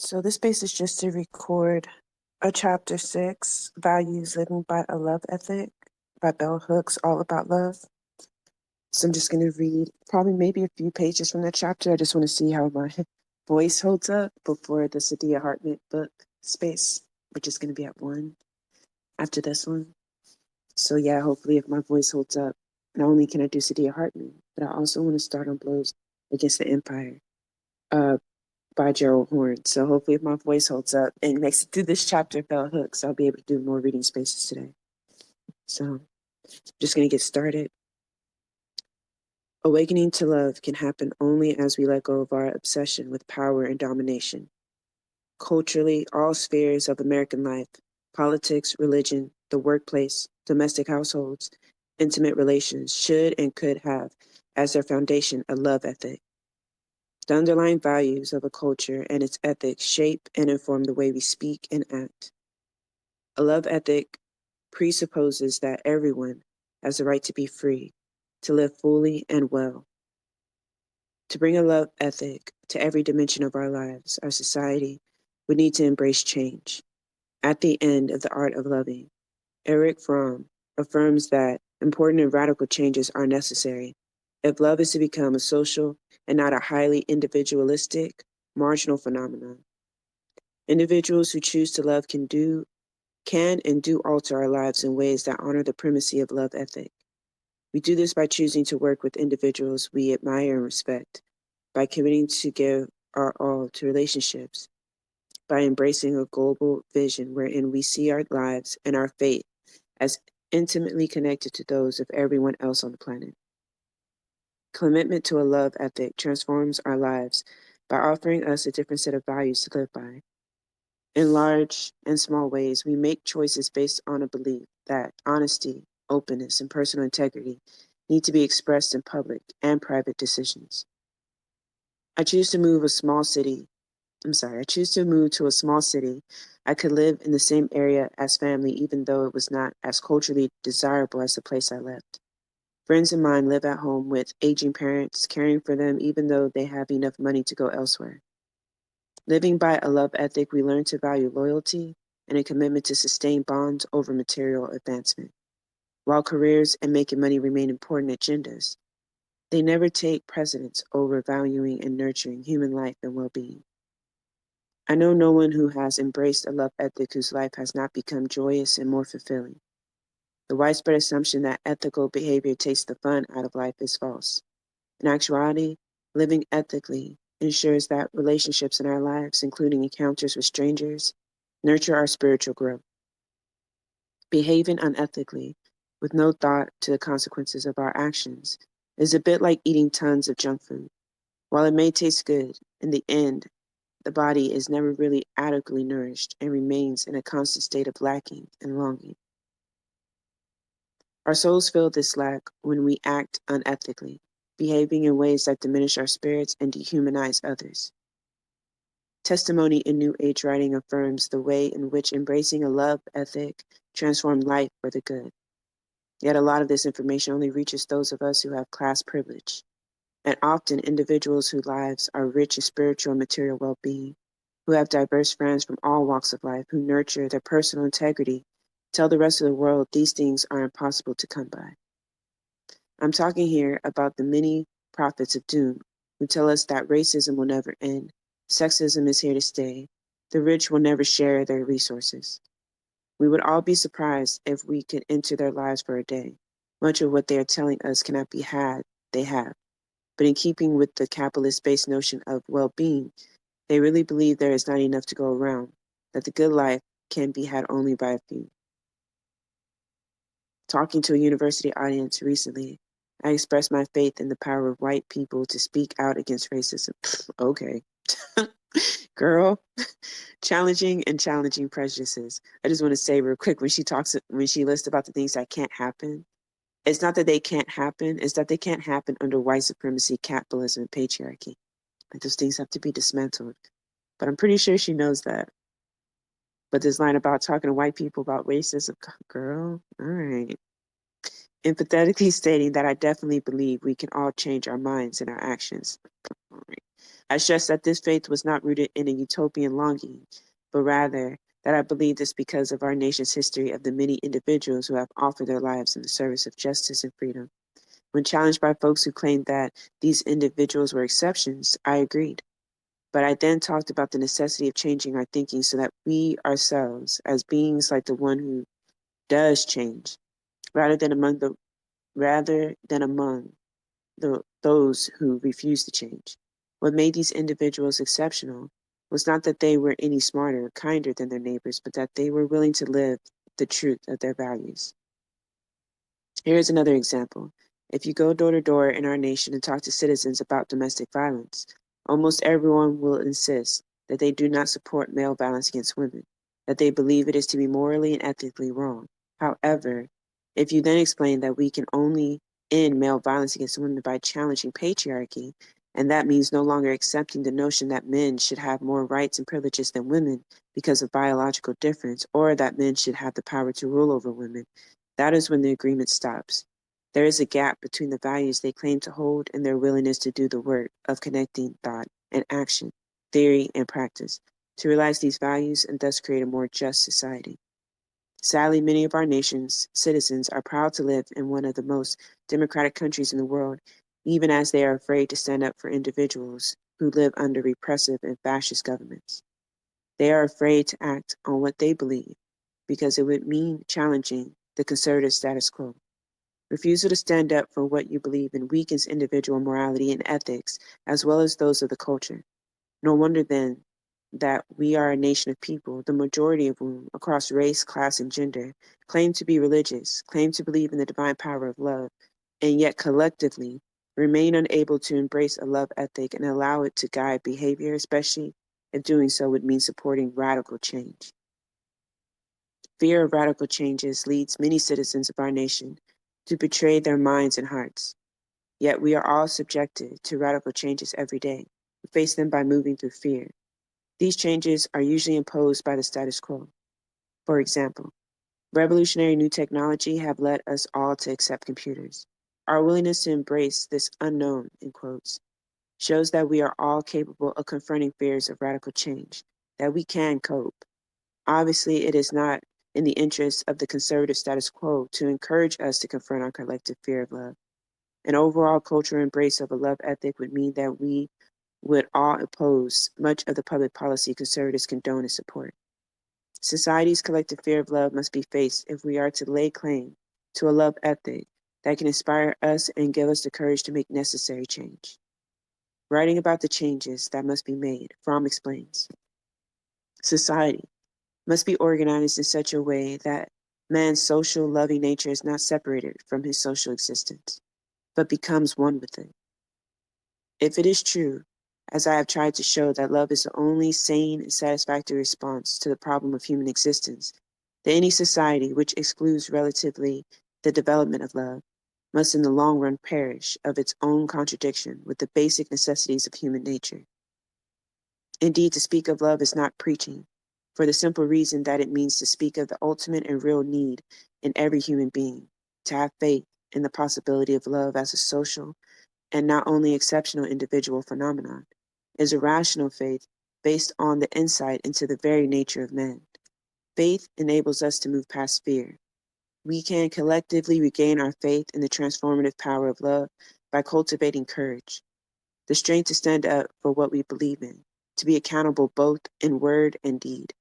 So this space is just to record a chapter 6, Values Living by a Love Ethic by Bell Hooks, all about love. So I'm just going to read probably maybe a few pages from that chapter. I just want to see how my voice holds up before the Sadia Hartnett book space, which is going to be at 1 after this one. So yeah, hopefully if my voice holds up, not only can I do Sadia Hartnett, but I also want to start on Blows Against the Empire by Gerald Horne. So hopefully if my voice holds up and makes it through this chapter of Bell Hooks, I'll be able to do more reading spaces today. So just going to get started. Awakening to love can happen only as we let go of our obsession with power and domination. Culturally, all spheres of American life, politics, religion, the workplace, domestic households, intimate relations should and could have as their foundation a love ethic. The underlying values of a culture and its ethics shape and inform the way we speak and act. A love ethic presupposes that everyone has the right to be free, to live fully and well. To bring a love ethic to every dimension of our lives, our society, we need to embrace change. At the end of The Art of Loving, Erich Fromm affirms that important and radical changes are necessary if love is to become a social and not a highly individualistic, marginal phenomenon. Individuals who choose to love can and do alter our lives in ways that honor the primacy of love ethic. We do this by choosing to work with individuals we admire and respect, by committing to give our all to relationships, by embracing a global vision wherein we see our lives and our fate as intimately connected to those of everyone else on the planet. Commitment to a love ethic transforms our lives by offering us a different set of values to live by. In large and small ways, we make choices based on a belief that honesty, openness, and personal integrity need to be expressed in public and private decisions. I choose to move to a small city. I could live in the same area as family, even though it was not as culturally desirable as the place I left. Friends of mine live at home with aging parents, caring for them even though they have enough money to go elsewhere. Living by a love ethic, we learn to value loyalty and a commitment to sustain bonds over material advancement. While careers and making money remain important agendas, they never take precedence over valuing and nurturing human life and well-being. I know no one who has embraced a love ethic whose life has not become joyous and more fulfilling. The widespread assumption that ethical behavior takes the fun out of life is false. In actuality, living ethically ensures that relationships in our lives, including encounters with strangers, nurture our spiritual growth. Behaving unethically, with no thought to the consequences of our actions, is a bit like eating tons of junk food. While it may taste good, in the end, the body is never really adequately nourished and remains in a constant state of lacking and longing. Our souls feel this lack when we act unethically, behaving in ways that diminish our spirits and dehumanize others. Testimony in New Age writing affirms the way in which embracing a love ethic transformed life for the good. Yet a lot of this information only reaches those of us who have class privilege, and often individuals whose lives are rich in spiritual and material well-being, who have diverse friends from all walks of life, who nurture their personal integrity, tell the rest of the world these things are impossible to come by. I'm talking here about the many prophets of doom who tell us that racism will never end, sexism is here to stay, the rich will never share their resources. We would all be surprised if we could enter their lives for a day. Much of what they are telling us cannot be had, they have. But in keeping with the capitalist-based notion of well-being, they really believe there is not enough to go around, that the good life can be had only by a few. Talking to a university audience recently, I expressed my faith in the power of white people to speak out against racism. Okay. Girl, challenging prejudices. I just want to say real quick, when she lists about the things that can't happen, it's not that they can't happen, it's that they can't happen under white supremacy, capitalism, and patriarchy. Like those things have to be dismantled. But I'm pretty sure she knows that. But this line about talking to white people about racism, girl, all right. Empathetically stating that I definitely believe we can all change our minds and our actions. I stress that this faith was not rooted in a utopian longing, but rather that I believe this because of our nation's history of the many individuals who have offered their lives in the service of justice and freedom. When challenged by folks who claimed that these individuals were exceptions, I agreed. But I then talked about the necessity of changing our thinking so that we ourselves, as beings like the one who does change, rather than among those who refuse to change. What made these individuals exceptional was not that they were any smarter or kinder than their neighbors, but that they were willing to live the truth of their values. Here is another example. If you go door to door in our nation and talk to citizens about domestic violence, almost everyone will insist that they do not support male violence against women, that they believe it is to be morally and ethically wrong. However, if you then explain that we can only end male violence against women by challenging patriarchy, and that means no longer accepting the notion that men should have more rights and privileges than women because of biological difference, or that men should have the power to rule over women, that is when the agreement stops. There is a gap between the values they claim to hold and their willingness to do the work of connecting thought and action, theory and practice, to realize these values and thus create a more just society. Sadly, many of our nation's citizens are proud to live in one of the most democratic countries in the world, even as they are afraid to stand up for individuals who live under repressive and fascist governments. They are afraid to act on what they believe because it would mean challenging the conservative status quo. Refusal to stand up for what you believe in weakens individual morality and ethics, as well as those of the culture. No wonder then that we are a nation of people, the majority of whom, across race, class, and gender, claim to be religious, claim to believe in the divine power of love, and yet collectively remain unable to embrace a love ethic and allow it to guide behavior, especially if doing so would mean supporting radical change. Fear of radical changes leads many citizens of our nation to betray their minds and hearts. Yet we are all subjected to radical changes every day. We face them by moving through fear. These changes are usually imposed by the status quo. For example, revolutionary new technology have led us all to accept computers. Our willingness to embrace this unknown, in quotes, shows that we are all capable of confronting fears of radical change, that we can cope. Obviously, it is not in the interest of the conservative status quo to encourage us to confront our collective fear of love. An overall cultural embrace of a love ethic would mean that we would all oppose much of the public policy conservatives condone and support. Society's collective fear of love must be faced if we are to lay claim to a love ethic that can inspire us and give us the courage to make necessary change. Writing about the changes that must be made, Fromm explains. Society must be organized in such a way that man's social, loving nature is not separated from his social existence, but becomes one with it. If it is true, as I have tried to show, that love is the only sane and satisfactory response to the problem of human existence, then any society which excludes relatively the development of love must in the long run perish of its own contradiction with the basic necessities of human nature. Indeed, to speak of love is not preaching, for the simple reason that it means to speak of the ultimate and real need in every human being, to have faith in the possibility of love as a social and not only exceptional individual phenomenon, is a rational faith based on the insight into the very nature of man. Faith enables us to move past fear. We can collectively regain our faith in the transformative power of love by cultivating courage, the strength to stand up for what we believe in, to be accountable both in word and deed.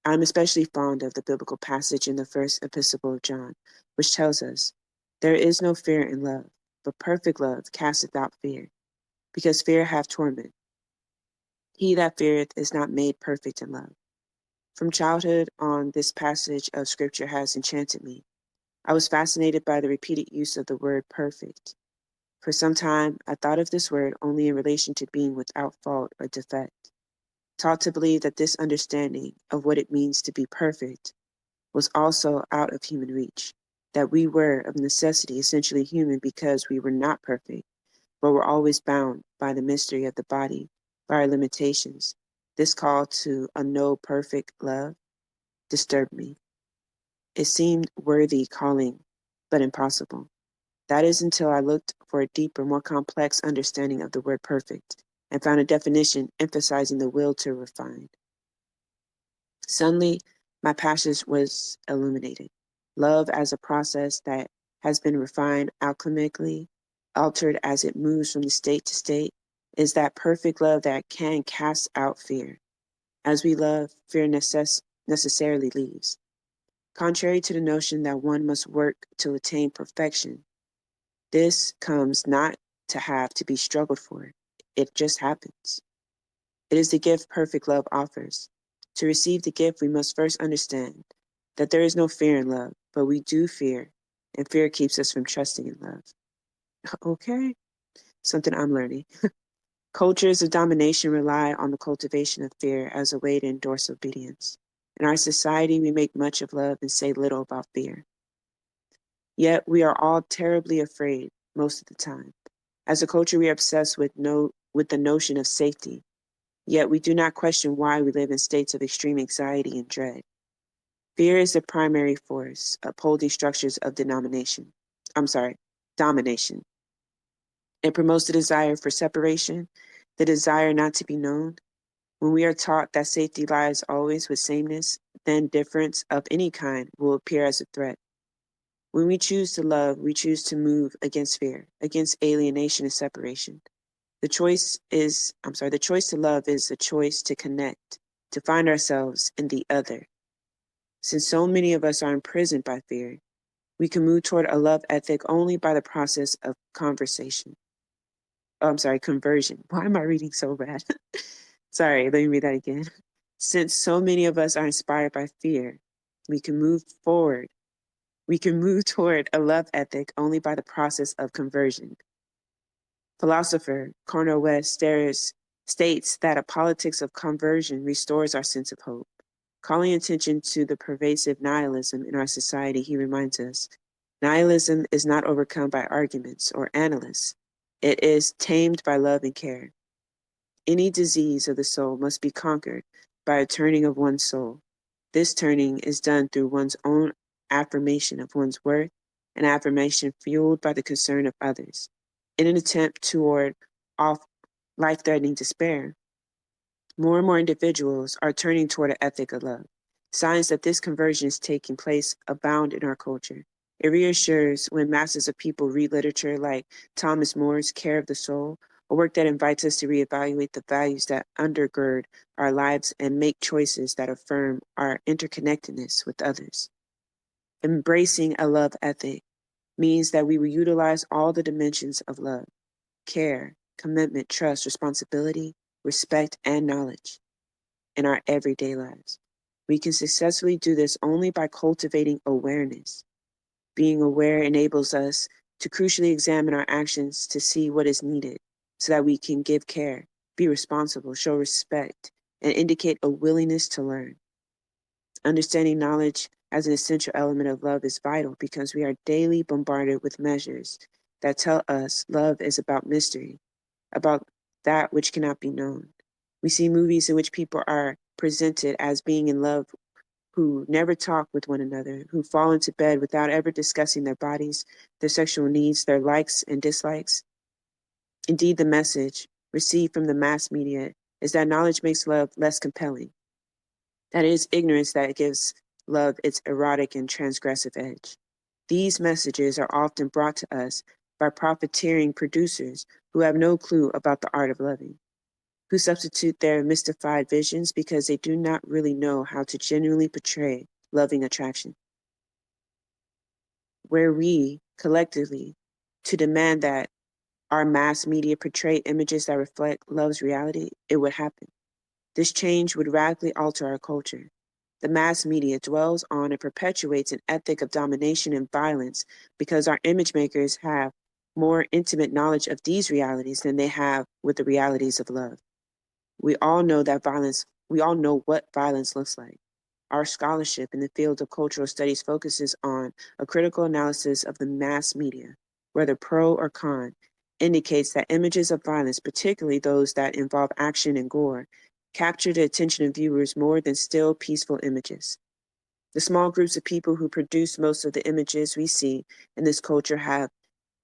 I'm especially fond of the biblical passage in the first epistle of John, which tells us, "There is no fear in love, but perfect love casteth out fear, because fear hath torment. He that feareth is not made perfect in love." From childhood on, this passage of scripture has enchanted me. I was fascinated by the repeated use of the word perfect. For some time, I thought of this word only in relation to being without fault or defect, taught to believe that this understanding of what it means to be perfect was also out of human reach, that we were of necessity essentially human because we were not perfect, but were always bound by the mystery of the body, by our limitations. This call to a no perfect love disturbed me. It seemed worthy calling but impossible. That is until I looked for a deeper, more complex understanding of the word perfect and found a definition emphasizing the will to refine. Suddenly, my passage was illuminated. Love as a process that has been refined alchemically, altered as it moves from state to state, is that perfect love that can cast out fear. As we love, fear necessarily leaves. Contrary to the notion that one must work to attain perfection, this comes not to have to be struggled for. It just happens. It is the gift perfect love offers. To receive the gift, we must first understand that there is no fear in love, but we do fear, and fear keeps us from trusting in love. Okay, something I'm learning. Cultures of domination rely on the cultivation of fear as a way to endorse obedience. In our society, we make much of love and say little about fear. Yet we are all terribly afraid most of the time. As a culture, we are obsessed with the notion of safety. Yet we do not question why we live in states of extreme anxiety and dread. Fear is the primary force upholding structures of domination. It promotes the desire for separation, the desire not to be known. When we are taught that safety lies always with sameness, then difference of any kind will appear as a threat. When we choose to love, we choose to move against fear, against alienation and separation. The choice to love is a choice to connect, to find ourselves in the other. Since so many of us are imprisoned by fear, we can move toward a love ethic only by the process of conversion. Why am I reading so bad? Sorry, let me read that again. Since so many of us are inspired by fear, we can move forward. We can move toward a love ethic only by the process of conversion. Philosopher Cornel West states that a politics of conversion restores our sense of hope. Calling attention to the pervasive nihilism in our society, he reminds us, nihilism is not overcome by arguments or analysts. It is tamed by love and care. Any disease of the soul must be conquered by a turning of one's soul. This turning is done through one's own affirmation of one's worth, an affirmation fueled by the concern of others. In an attempt toward off life-threatening despair, more and more individuals are turning toward an ethic of love. Signs that this conversion is taking place abound in our culture. It reassures when masses of people read literature like Thomas More's Care of the Soul, a work that invites us to reevaluate the values that undergird our lives and make choices that affirm our interconnectedness with others. Embracing a love ethic means that we will utilize all the dimensions of love, care, commitment, trust, responsibility, respect, and knowledge in our everyday lives. We can successfully do this only by cultivating awareness. Being aware enables us to crucially examine our actions to see what is needed so that we can give care, be responsible, show respect, and indicate a willingness to learn. Understanding knowledge as an essential element of love is vital because we are daily bombarded with measures that tell us love is about mystery, about that which cannot be known. We see movies in which people are presented as being in love who never talk with one another, who fall into bed without ever discussing their bodies, their sexual needs, their likes and dislikes. Indeed, the message received from the mass media is that knowledge makes love less compelling. That it is ignorance that gives love its erotic and transgressive edge. These messages are often brought to us by profiteering producers who have no clue about the art of loving, who substitute their mystified visions because they do not really know how to genuinely portray loving attraction. Were we collectively to demand that our mass media portray images that reflect love's reality, it would happen. This change would radically alter our culture. The mass media dwells on and perpetuates an ethic of domination and violence because our image makers have more intimate knowledge of these realities than they have with the realities of love. We all know what violence looks like. Our scholarship in the field of cultural studies focuses on a critical analysis of the mass media, whether pro or con, indicates that images of violence, particularly those that involve action and gore, capture the attention of viewers more than still peaceful images. The small groups of people who produce most of the images we see in this culture have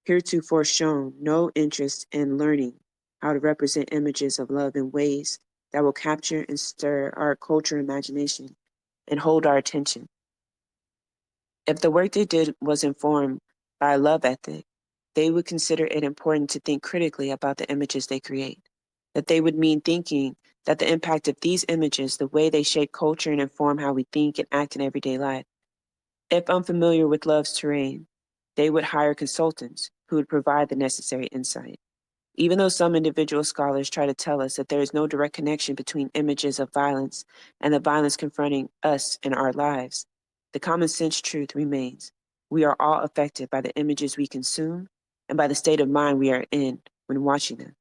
heretofore shown no interest in learning how to represent images of love in ways that will capture and stir our cultural imagination and hold our attention. If the work they did was informed by a love ethic, they would consider it important to think critically about the images they create. That they would mean thinking that the impact of these images, the way they shape culture and inform how we think and act in everyday life. If unfamiliar with love's terrain, they would hire consultants who would provide the necessary insight. Even though some individual scholars try to tell us that there is no direct connection between images of violence and the violence confronting us in our lives, the common sense truth remains. We are all affected by the images we consume and by the state of mind we are in when watching them.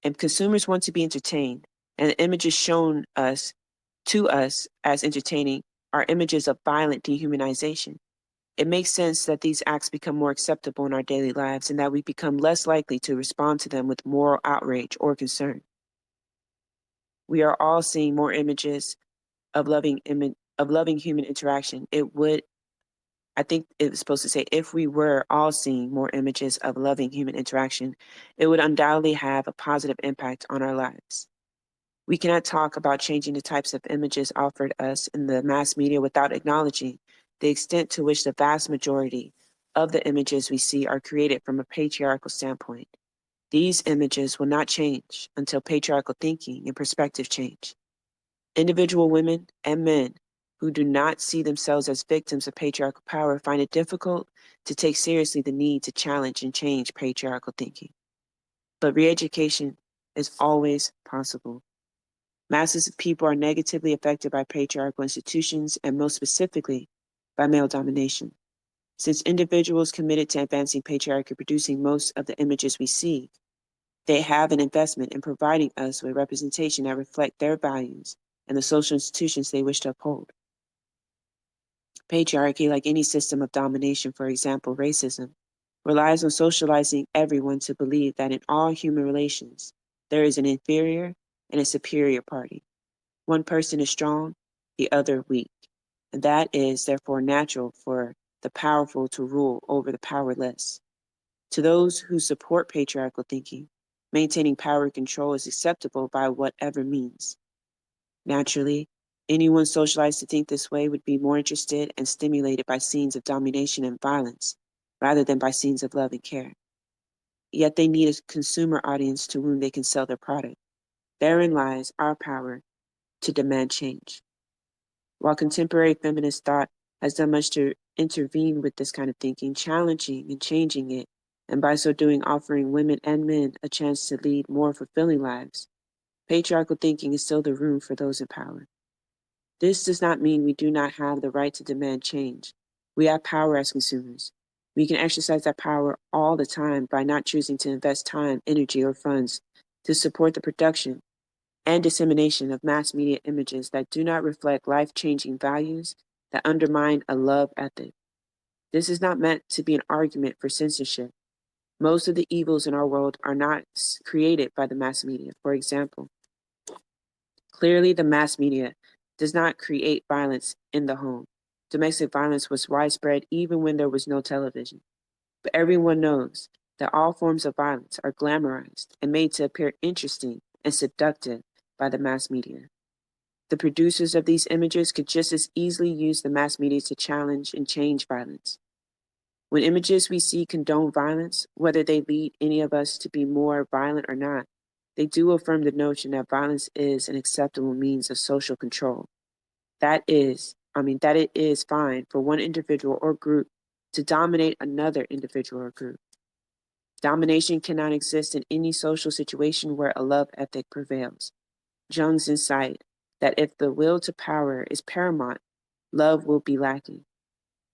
If consumers want to be entertained, and the images shown to us as entertaining are images of violent dehumanization, it makes sense that these acts become more acceptable in our daily lives and that we become less likely to respond to them with moral outrage or concern. We are all seeing more images of loving human interaction. I think it was supposed to say, if we were all seeing more images of loving human interaction, it would undoubtedly have a positive impact on our lives. We cannot talk about changing the types of images offered us in the mass media without acknowledging the extent to which the vast majority of the images we see are created from a patriarchal standpoint. These images will not change until patriarchal thinking and perspective change. Individual women and men who do not see themselves as victims of patriarchal power find it difficult to take seriously the need to challenge and change patriarchal thinking. But re-education is always possible. Masses of people are negatively affected by patriarchal institutions and most specifically by male domination. Since individuals committed to advancing patriarchy producing most of the images we see, they have an investment in providing us with representation that reflect their values and the social institutions they wish to uphold. Patriarchy, like any system of domination, for example, racism, relies on socializing everyone to believe that in all human relations, there is an inferior and a superior party. One person is strong, the other weak, and that is therefore natural for the powerful to rule over the powerless. To those who support patriarchal thinking, maintaining power and control is acceptable by whatever means. Naturally, anyone socialized to think this way would be more interested and stimulated by scenes of domination and violence rather than by scenes of love and care. Yet they need a consumer audience to whom they can sell their product. Therein lies our power to demand change. While contemporary feminist thought has done much to intervene with this kind of thinking, challenging and changing it, and by so doing offering women and men a chance to lead more fulfilling lives, patriarchal thinking is still the room for those in power. This does not mean we do not have the right to demand change. We have power as consumers. We can exercise that power all the time by not choosing to invest time, energy, or funds to support the production and dissemination of mass media images that do not reflect life-changing values that undermine a love ethic. This is not meant to be an argument for censorship. Most of the evils in our world are not created by the mass media. For example, clearly the mass media does not create violence in the home. Domestic violence was widespread even when there was no television. But everyone knows that all forms of violence are glamorized and made to appear interesting and seductive by the mass media. The producers of these images could just as easily use the mass media to challenge and change violence. When images we see condone violence, whether they lead any of us to be more violent or not, they do affirm the notion that violence is an acceptable means of social control. That it is fine for one individual or group to dominate another individual or group. Domination cannot exist in any social situation where a love ethic prevails. Jung's insight that if the will to power is paramount, love will be lacking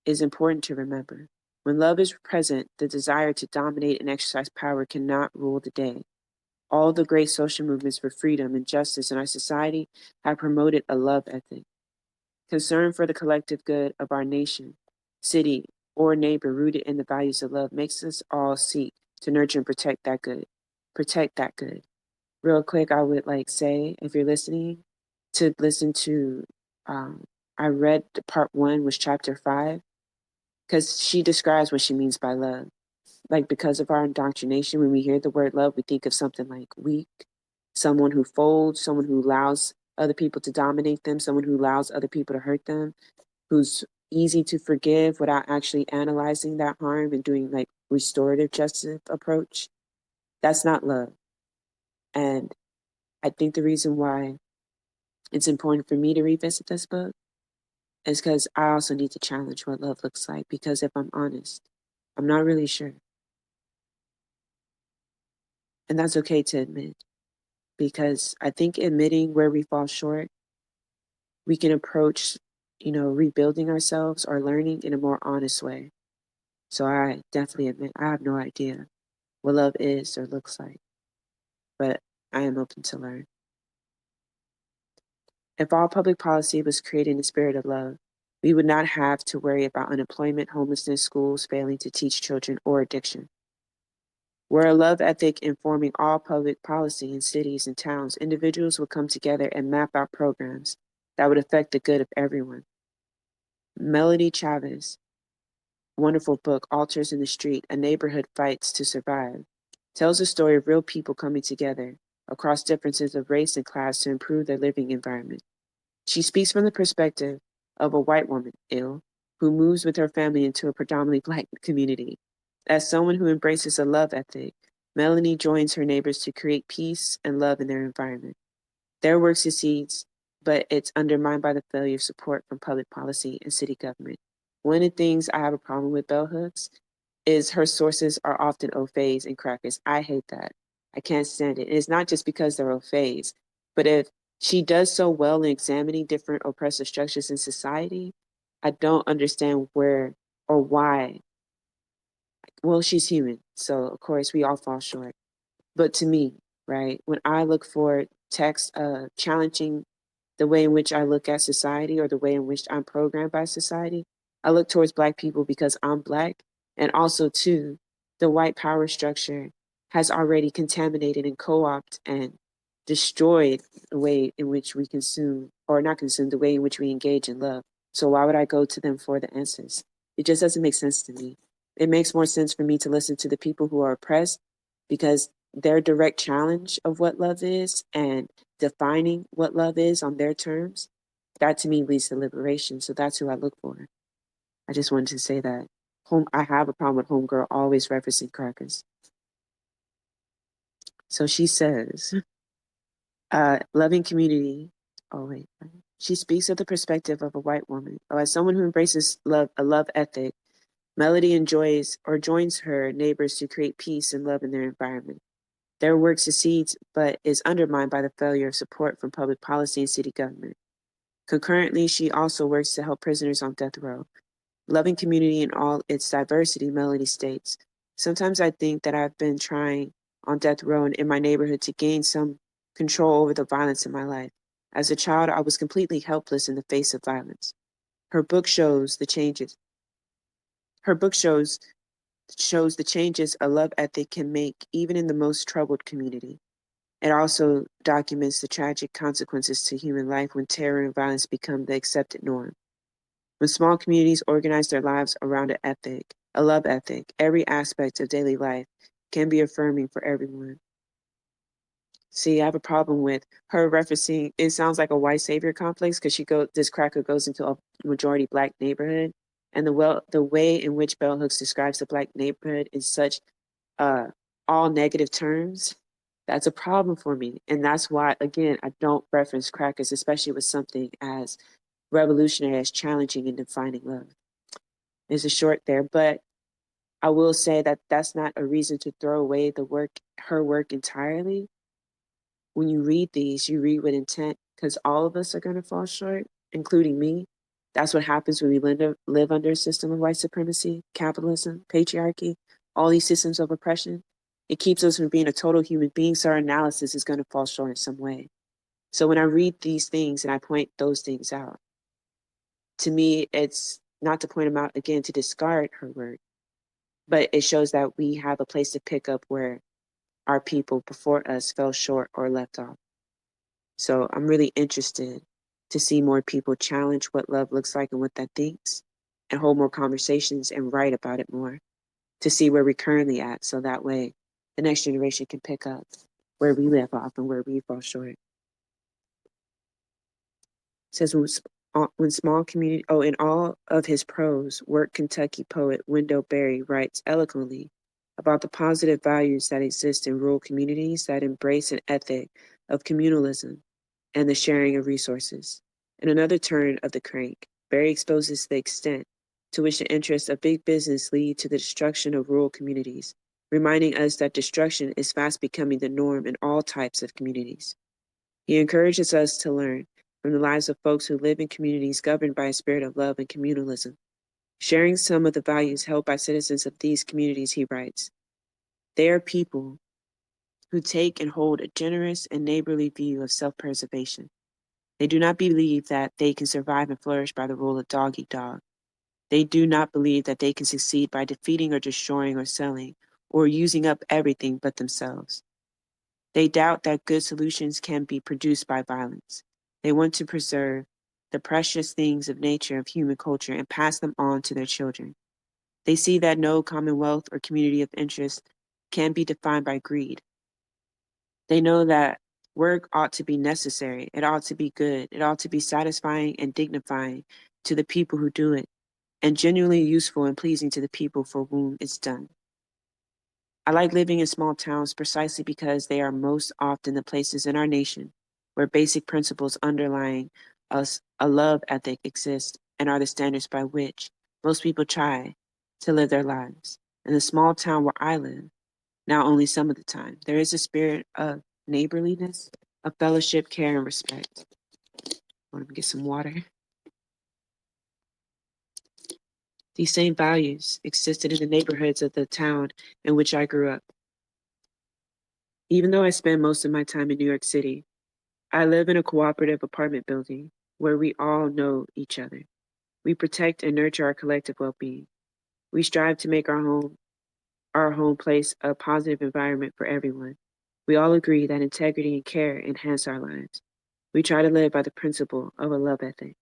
is important to remember. When love is present, the desire to dominate and exercise power cannot rule the day. All the great social movements for freedom and justice in our society have promoted a love ethic. Concern for the collective good of our nation, city, or neighbor rooted in the values of love makes us all seek to nurture and protect that good. Protect that good. Real quick, I would say, if you're listening, to listen to I read part 1 was chapter 5, because she describes what she means by love. Like, because of our indoctrination, when we hear the word love, we think of something like weak, someone who folds, someone who allows other people to dominate them, someone who allows other people to hurt them, who's easy to forgive without actually analyzing that harm and doing like restorative justice approach. That's not love. And I think the reason why it's important for me to revisit this book is because I also need to challenge what love looks like. Because if I'm honest, I'm not really sure. And that's okay to admit, because I think admitting where we fall short, we can approach, rebuilding ourselves or learning in a more honest way. So I definitely admit I have no idea what love is or looks like, but I am open to learn. If all public policy was created in the spirit of love, we would not have to worry about unemployment, homelessness, schools failing to teach children, or addiction. Were a love ethic informing all public policy in cities and towns, individuals would come together and map out programs that would affect the good of everyone. Melody Chavez, wonderful book, Altars in the Street, A Neighborhood Fights to Survive, tells the story of real people coming together across differences of race and class to improve their living environment. She speaks from the perspective of a white woman, ill, who moves with her family into a predominantly Black community. As someone who embraces a love ethic, Melanie joins her neighbors to create peace and love in their environment. Their work succeeds, but it's undermined by the failure of support from public policy and city government. One of the things I have a problem with Bell Hooks is her sources are often au faits and crackers. I hate that. I can't stand it. And it's not just because they're au faits, but if she does so well in examining different oppressive structures in society, I don't understand where or why. Well, she's human, so of course we all fall short. But to me, right, when I look for text challenging the way in which I look at society or the way in which I'm programmed by society, I look towards Black people because I'm Black. And also, too, the white power structure has already contaminated and co-opted and destroyed the way in which we consume, or not consume, the way in which we engage in love. So why would I go to them for the answers? It just doesn't make sense to me. It makes more sense for me to listen to the people who are oppressed, because their direct challenge of what love is and defining what love is on their terms, that to me leads to liberation. So that's who I look for. I just wanted to say that. I have a problem with Homegirl always referencing crackers. So she says, loving community. Oh, wait. She speaks of the perspective of a white woman. As someone who embraces love, a love ethic, Melody enjoys or joins her neighbors to create peace and love in their environment. Their work succeeds, but is undermined by the failure of support from public policy and city government. Concurrently, she also works to help prisoners on death row. Loving community in all its diversity, Melody states. Sometimes I think that I've been trying on death row and in my neighborhood to gain some control over the violence in my life. As a child, I was completely helpless in the face of violence. Her book shows the changes. Her book shows the changes a love ethic can make even in the most troubled community. It also documents the tragic consequences to human life when terror and violence become the accepted norm. When small communities organize their lives around an ethic, a love ethic, every aspect of daily life can be affirming for everyone. See, I have a problem with her referencing, it sounds like a white savior complex, because this cracker goes into a majority Black neighborhood. And the way in which Bell Hooks describes the Black neighborhood in such all negative terms, that's a problem for me. And that's why, again, I don't reference crackers, especially with something as revolutionary as challenging and defining love. There's a short there, but I will say that that's not a reason to throw away her work entirely. When you read these, you read with intent, because all of us are going to fall short, including me. That's what happens when we live under a system of white supremacy, capitalism, patriarchy, all these systems of oppression. It keeps us from being a total human being, so our analysis is going to fall short in some way. So when I read these things and I point those things out, to me, it's not to point them out again to discard her work, but it shows that we have a place to pick up where our people before us fell short or left off. So I'm really interested to see more people challenge what love looks like and what that thinks, and hold more conversations and write about it more, to see where we're currently at, so that way the next generation can pick up where we live off and where we fall short. It says when small community, in all of his prose, work Kentucky poet Wendell Berry writes eloquently about the positive values that exist in rural communities that embrace an ethic of communalism and the sharing of resources. In another turn of the crank, Berry exposes the extent to which the interests of big business lead to the destruction of rural communities, reminding us that destruction is fast becoming the norm in all types of communities. He encourages us to learn from the lives of folks who live in communities governed by a spirit of love and communalism. Sharing some of the values held by citizens of these communities, he writes, they are people who take and hold a generous and neighborly view of self-preservation. They do not believe that they can survive and flourish by the rule of dog eat dog. They do not believe that they can succeed by defeating or destroying or selling or using up everything but themselves. They doubt that good solutions can be produced by violence. They want to preserve the precious things of nature, of human culture, and pass them on to their children. They see that no commonwealth or community of interest can be defined by greed. They know that work ought to be necessary, it ought to be good, it ought to be satisfying and dignifying to the people who do it, and genuinely useful and pleasing to the people for whom it's done. I like living in small towns precisely because they are most often the places in our nation where basic principles underlying us a love ethic exist and are the standards by which most people try to live their lives. In the small town where I live, now only some of the time, there is a spirit of neighborliness, of fellowship, care, and respect. Want to get some water? These same values existed in the neighborhoods of the town in which I grew up. Even though I spend most of my time in New York City, I live in a cooperative apartment building where we all know each other. We protect and nurture our collective well-being. We strive to make our home place a positive environment for everyone. We all agree that integrity and care enhance our lives. We try to live by the principle of a love ethic.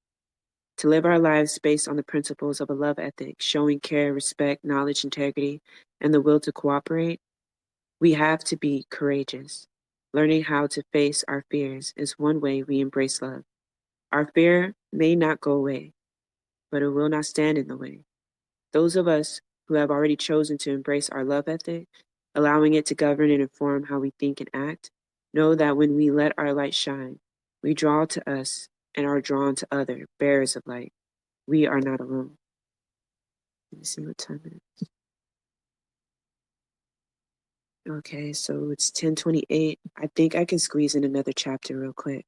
To live our lives based on the principles of a love ethic, showing care, respect, knowledge, integrity, and the will to cooperate, we have to be courageous. Learning how to face our fears is one way we embrace love. Our fear may not go away, but it will not stand in the way. Those of us who have already chosen to embrace our love ethic, allowing it to govern and inform how we think and act, know that when we let our light shine, we draw to us and are drawn to other bearers of light. We are not alone. Let me see what time it is. Okay, so it's 10:28. I think I can squeeze in another chapter real quick.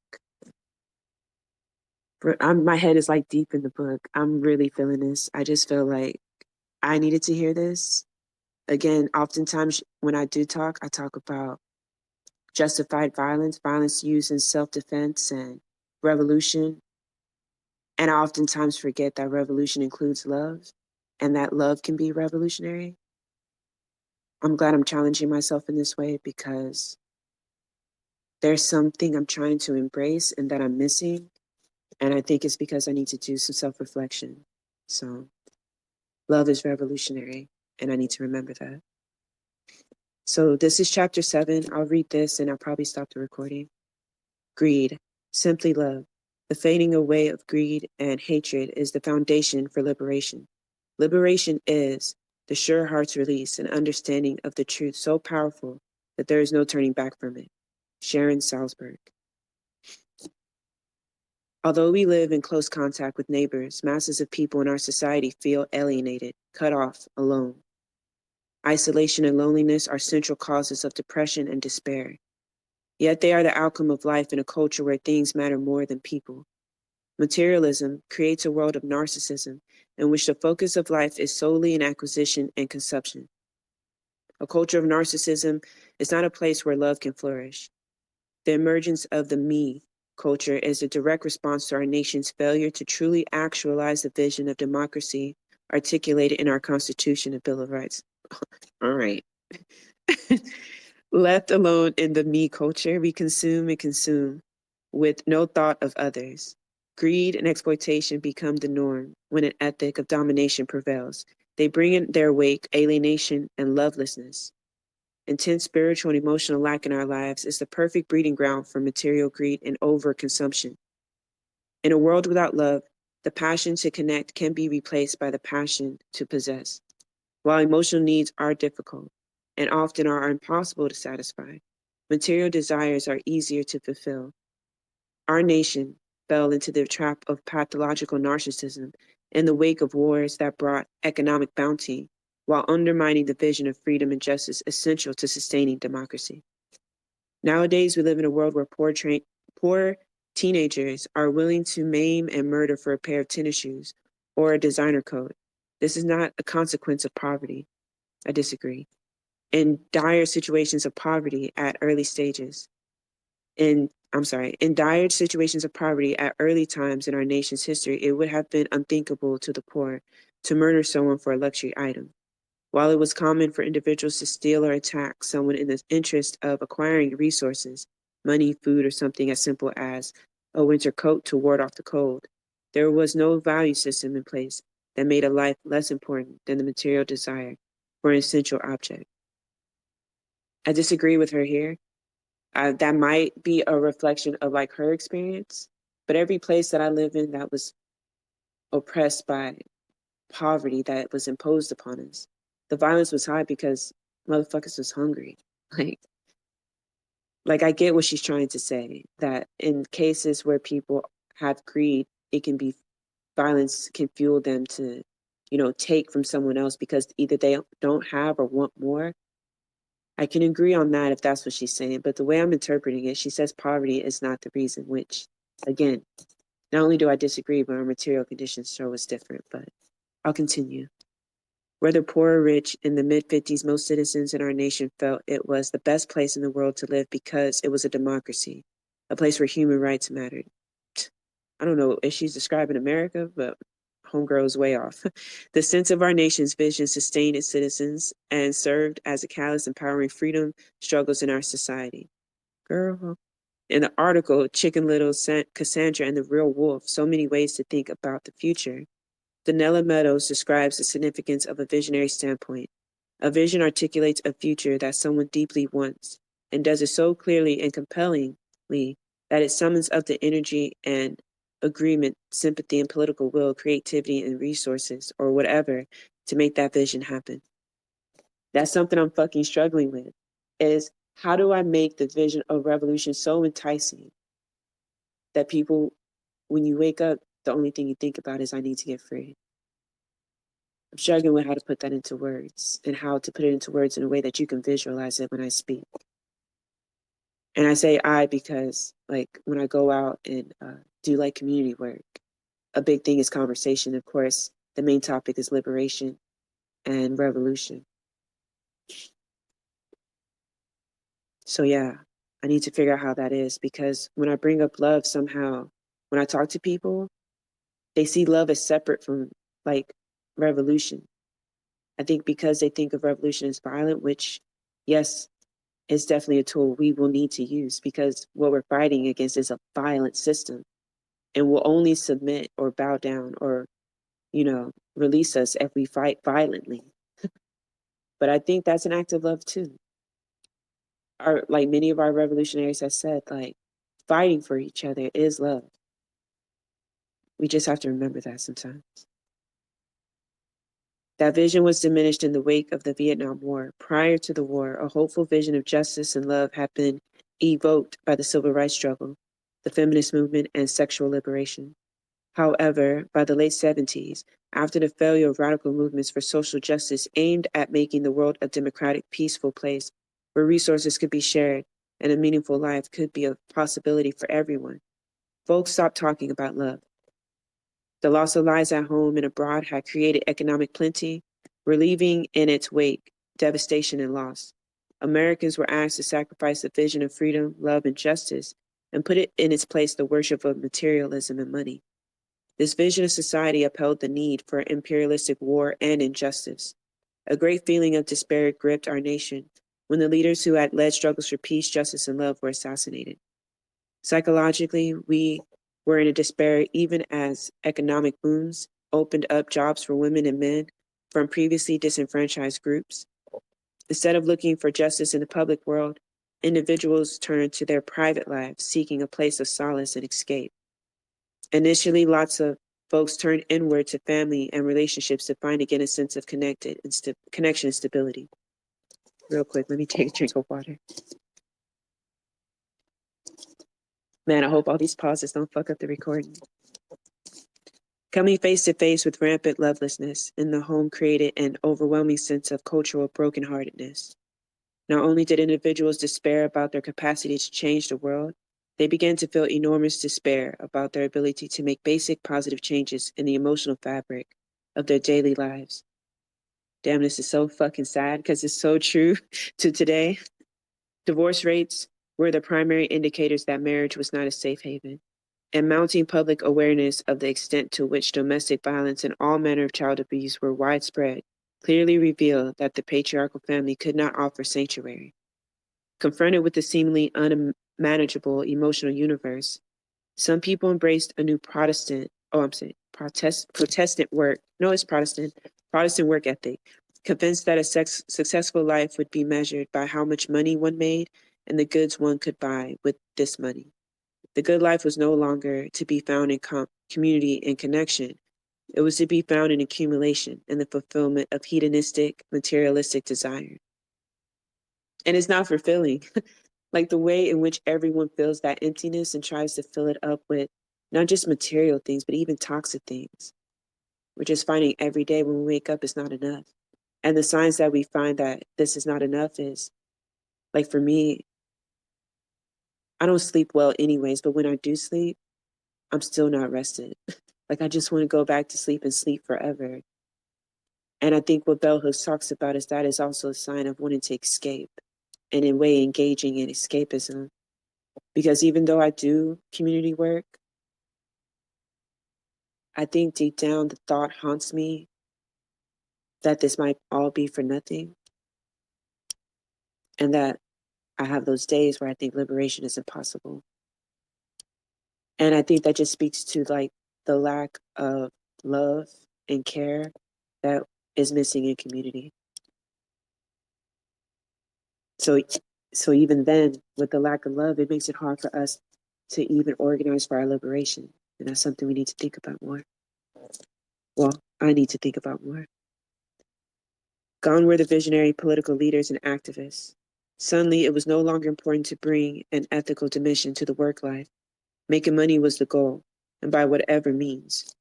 My head is like deep in the book. I'm really feeling this. I just feel like I needed to hear this. Again, oftentimes when I do talk, I talk about justified violence, violence used in self-defense and revolution. And I oftentimes forget that revolution includes love and that love can be revolutionary. I'm glad I'm challenging myself in this way because there's something I'm trying to embrace and that I'm missing. And I think it's because I need to do some self-reflection. So love is revolutionary, and I need to remember that. So this is chapter 7. I'll read this and I'll probably stop the recording. Greed, simply love. The fading away of greed and hatred is the foundation for liberation. Liberation is the sure heart's release and understanding of the truth so powerful that there is no turning back from it. Sharon Salzberg. Although we live in close contact with neighbors, masses of people in our society feel alienated, cut off, alone. Isolation and loneliness are central causes of depression and despair. Yet they are the outcome of life in a culture where things matter more than people. Materialism creates a world of narcissism in which the focus of life is solely in acquisition and consumption. A culture of narcissism is not a place where love can flourish. The emergence of the me culture is a direct response to our nation's failure to truly actualize the vision of democracy articulated in our Constitution and Bill of Rights. All right. Left alone in the me culture, we consume and consume with no thought of others. Greed and exploitation become the norm when an ethic of domination prevails. They bring in their wake alienation and lovelessness. Intense spiritual and emotional lack in our lives is the perfect breeding ground for material greed and overconsumption. In a world without love, the passion to connect can be replaced by the passion to possess. While emotional needs are difficult and often are impossible to satisfy, material desires are easier to fulfill. Our nation fell into the trap of pathological narcissism in the wake of wars that brought economic bounty while undermining the vision of freedom and justice essential to sustaining democracy. Nowadays, we live in a world where poor teenagers are willing to maim and murder for a pair of tennis shoes or a designer coat. This is not a consequence of poverty. I disagree. In dire situations of poverty at early stages, in dire situations of poverty at early times in our nation's history, it would have been unthinkable to the poor to murder someone for a luxury item. While it was common for individuals to steal or attack someone in the interest of acquiring resources, money, food, or something as simple as a winter coat to ward off the cold, there was no value system in place that made a life less important than the material desire for an essential object. I disagree with her here. That might be a reflection of like her experience, but every place that I live in that was oppressed by poverty that was imposed upon us, the violence was high because motherfuckers was hungry. Like, like I get what she's trying to say, that in cases where people have greed, it can be violence can fuel them to, take from someone else because either they don't have or want more. I can agree on that if that's what she's saying, but the way I'm interpreting it, she says poverty is not the reason, which, again, not only do I disagree, but our material conditions show us different, but I'll continue. Whether poor or rich, in the mid-50s, most citizens in our nation felt it was the best place in the world to live because it was a democracy, a place where human rights mattered. I don't know if she's describing America, but homegirl is way off. The sense of our nation's vision sustained its citizens and served as a catalyst empowering freedom struggles in our society. Girl. In the article, Chicken Little, Cassandra, and the Real Wolf, So Many Ways to Think About the Future, Danella Meadows describes the significance of a visionary standpoint. A vision articulates a future that someone deeply wants and does it so clearly and compellingly that it summons up the energy and agreement, sympathy, and political will, creativity, and resources, or whatever, to make that vision happen. That's something I'm fucking struggling with, is how do I make the vision of revolution so enticing that people, when you wake up, the only thing you think about is I need to get free. I'm struggling with how to put that into words and how to put it into words in a way that you can visualize it when I speak. And I say I because, like, when I go out and do like community work, a big thing is conversation. Of course, the main topic is liberation and revolution. So yeah, I need to figure out how that is, because when I bring up love, somehow, when I talk to people, they see love as separate from like revolution. I think because they think of revolution as violent, which, yes, is definitely a tool we will need to use, because what we're fighting against is a violent system and will only submit or bow down or, release us if we fight violently. But I think that's an act of love too. Like many of our revolutionaries have said, like, fighting for each other is love. We just have to remember that sometimes. That vision was diminished in the wake of the Vietnam War. Prior to the war, a hopeful vision of justice and love had been evoked by the civil rights struggle, the feminist movement, and sexual liberation. However, by the late 70s, after the failure of radical movements for social justice aimed at making the world a democratic, peaceful place where resources could be shared and a meaningful life could be a possibility for everyone, folks stopped talking about love. The loss of lives at home and abroad had created economic plenty, relieving in its wake devastation and loss. Americans were asked to sacrifice the vision of freedom, love, and justice and put it in its place the worship of materialism and money. This vision of society upheld the need for imperialistic war and injustice. A great feeling of despair gripped our nation when the leaders who had led struggles for peace, justice, and love were assassinated. Psychologically, we were in a despair even as economic booms opened up jobs for women and men from previously disenfranchised groups. Instead of looking for justice in the public world, individuals turned to their private lives, seeking a place of solace and escape. Initially, lots of folks turned inward to family and relationships to find again a sense of connection and stability. Real quick, let me take a drink of water. Man, I hope all these pauses don't fuck up the recording. Coming face to face with rampant lovelessness in the home created an overwhelming sense of cultural brokenheartedness. Not only did individuals despair about their capacity to change the world, they began to feel enormous despair about their ability to make basic positive changes in the emotional fabric of their daily lives. Damn, this is so fucking sad because it's so true to today. Divorce rates were the primary indicators that marriage was not a safe haven, and mounting public awareness of the extent to which domestic violence and all manner of child abuse were widespread clearly revealed that the patriarchal family could not offer sanctuary. Confronted with the seemingly unmanageable emotional universe, some people embraced a new Protestant work ethic, convinced that a successful life would be measured by how much money one made and the goods one could buy with this money. The good life was no longer to be found in community and connection. It was to be found in accumulation and the fulfillment of hedonistic, materialistic desire. And it's not fulfilling. Like the way in which everyone feels that emptiness and tries to fill it up with not just material things, but even toxic things. We're just finding every day when we wake up, it's not enough. And the signs that we find that this is not enough is, like for me, I don't sleep well anyways, but when I do sleep, I'm still not rested. Like I just want to go back to sleep and sleep forever. And I think what Bell Hooks talks about is that is also a sign of wanting to escape and in a way engaging in escapism. Because even though I do community work, I think deep down the thought haunts me that this might all be for nothing. And that I have those days where I think liberation is impossible. And I think that just speaks to like the lack of love and care that is missing in community. So even then, with the lack of love, it makes it hard for us to even organize for our liberation. And that's something we need to think about more. Well, I need to think about more. Gone were the visionary political leaders and activists. Suddenly, it was no longer important to bring an ethical dimension to the work life. Making money was the goal, and by whatever means.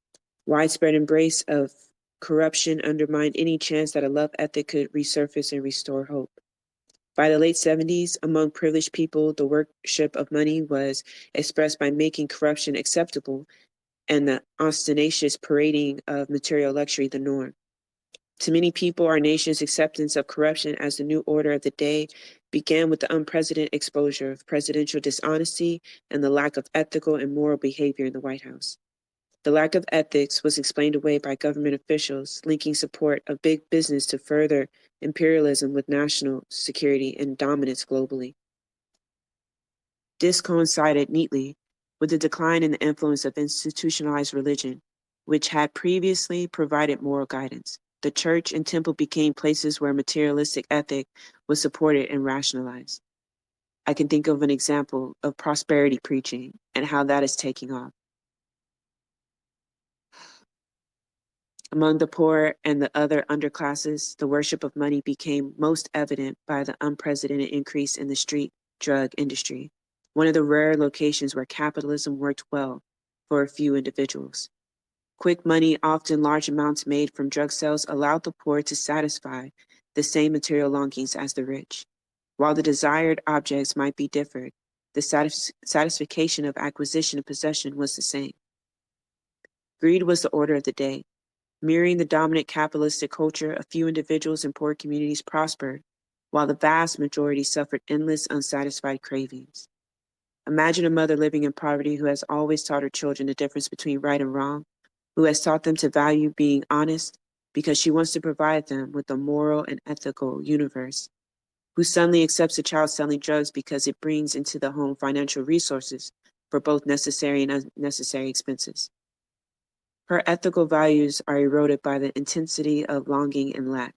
Widespread embrace of corruption undermined any chance that a love ethic could resurface and restore hope. By the late 70s, among privileged people, the worship of money was expressed by making corruption acceptable and the ostentatious parading of material luxury the norm. To many people, our nation's acceptance of corruption as the new order of the day began with the unprecedented exposure of presidential dishonesty and the lack of ethical and moral behavior in the White House. The lack of ethics was explained away by government officials linking support of big business to further imperialism with national security and dominance globally. This coincided neatly with the decline in the influence of institutionalized religion, which had previously provided moral guidance. The church and temple became places where materialistic ethic was supported and rationalized. I can think of an example of prosperity preaching and how that is taking off. Among the poor and the other underclasses, the worship of money became most evident by the unprecedented increase in the street drug industry, one of the rare locations where capitalism worked well for a few individuals. Quick money, often large amounts made from drug sales, allowed the poor to satisfy the same material longings as the rich. While the desired objects might be different, the satisfaction of acquisition and possession was the same. Greed was the order of the day. Mirroring the dominant capitalistic culture, a few individuals in poor communities prospered, while the vast majority suffered endless, unsatisfied cravings. Imagine a mother living in poverty who has always taught her children the difference between right and wrong, who has taught them to value being honest because she wants to provide them with a moral and ethical universe, who suddenly accepts a child selling drugs because it brings into the home financial resources for both necessary and unnecessary expenses. Her ethical values are eroded by the intensity of longing and lack,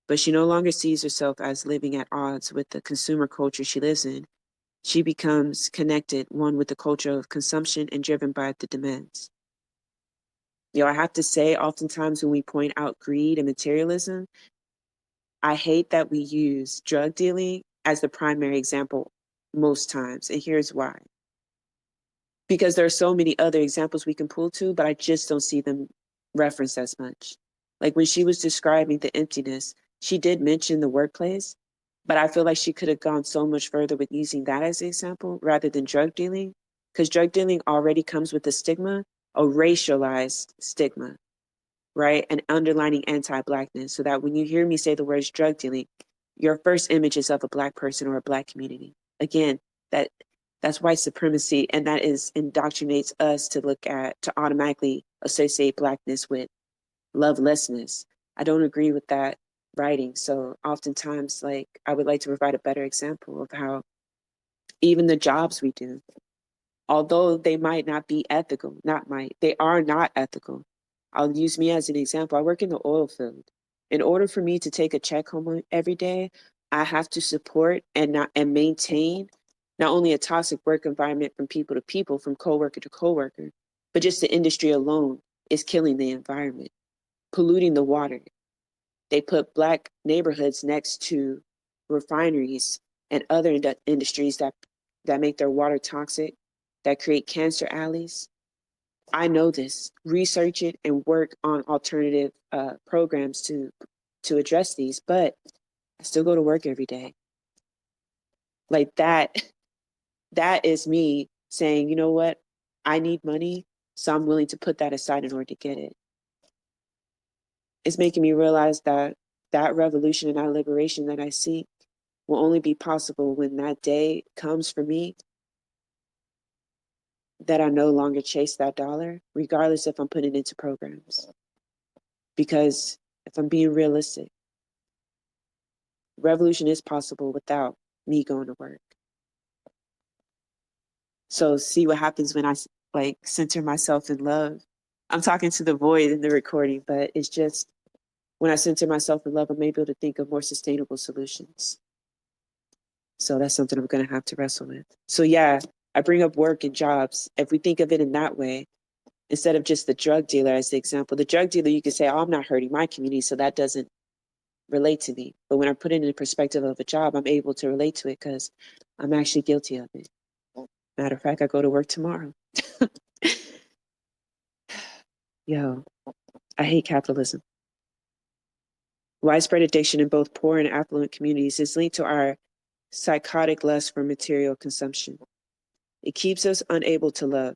but she no longer sees herself as living at odds with the consumer culture she lives in. She becomes connected, one with the culture of consumption and driven by the demands. I have to say, oftentimes when we point out greed and materialism, I hate that we use drug dealing as the primary example most times. And here's why. Because there are so many other examples we can pull to, but I just don't see them referenced as much. Like when she was describing the emptiness, she did mention the workplace, but I feel like she could have gone so much further with using that as an example rather than drug dealing, because drug dealing already comes with a stigma, a racialized stigma, right? An underlining anti-Blackness, so that when you hear me say the words drug dealing, your first image is of a Black person or a Black community. Again, that's white supremacy, and that is indoctrinates us to automatically associate Blackness with lovelessness. I don't agree with that writing. So oftentimes, like, I would like to provide a better example of how even the jobs we do, although they might not be ethical, they are not ethical. I'll use me as an example. I work in the oil field. In order for me to take a check home every day, I have to support and maintain not only a toxic work environment from people to people, from coworker to coworker, but just the industry alone is killing the environment, polluting the water. They put Black neighborhoods next to refineries and other industries that make their water toxic, that create cancer alleys. I know this. Research it and work on alternative programs to address these, but I still go to work every day. Like that is me saying, you know what? I need money, so I'm willing to put that aside in order to get it. It's making me realize that that revolution and that liberation that I seek will only be possible when that day comes for me that I no longer chase that dollar, regardless if I'm putting it into programs. Because if I'm being realistic, revolution is possible without me going to work. So see what happens when I like center myself in love. I'm talking to the void in the recording, but it's just when I center myself in love, I'm able to think of more sustainable solutions. So that's something I'm going to have to wrestle with. So yeah, I bring up work and jobs. If we think of it in that way, instead of just the drug dealer as the example, the drug dealer, you could say, oh, I'm not hurting my community, so that doesn't relate to me. But when I put it in the perspective of a job, I'm able to relate to it because I'm actually guilty of it. Matter of fact, I go to work tomorrow. Yo, I hate capitalism. Widespread addiction in both poor and affluent communities is linked to our psychotic lust for material consumption. It keeps us unable to love.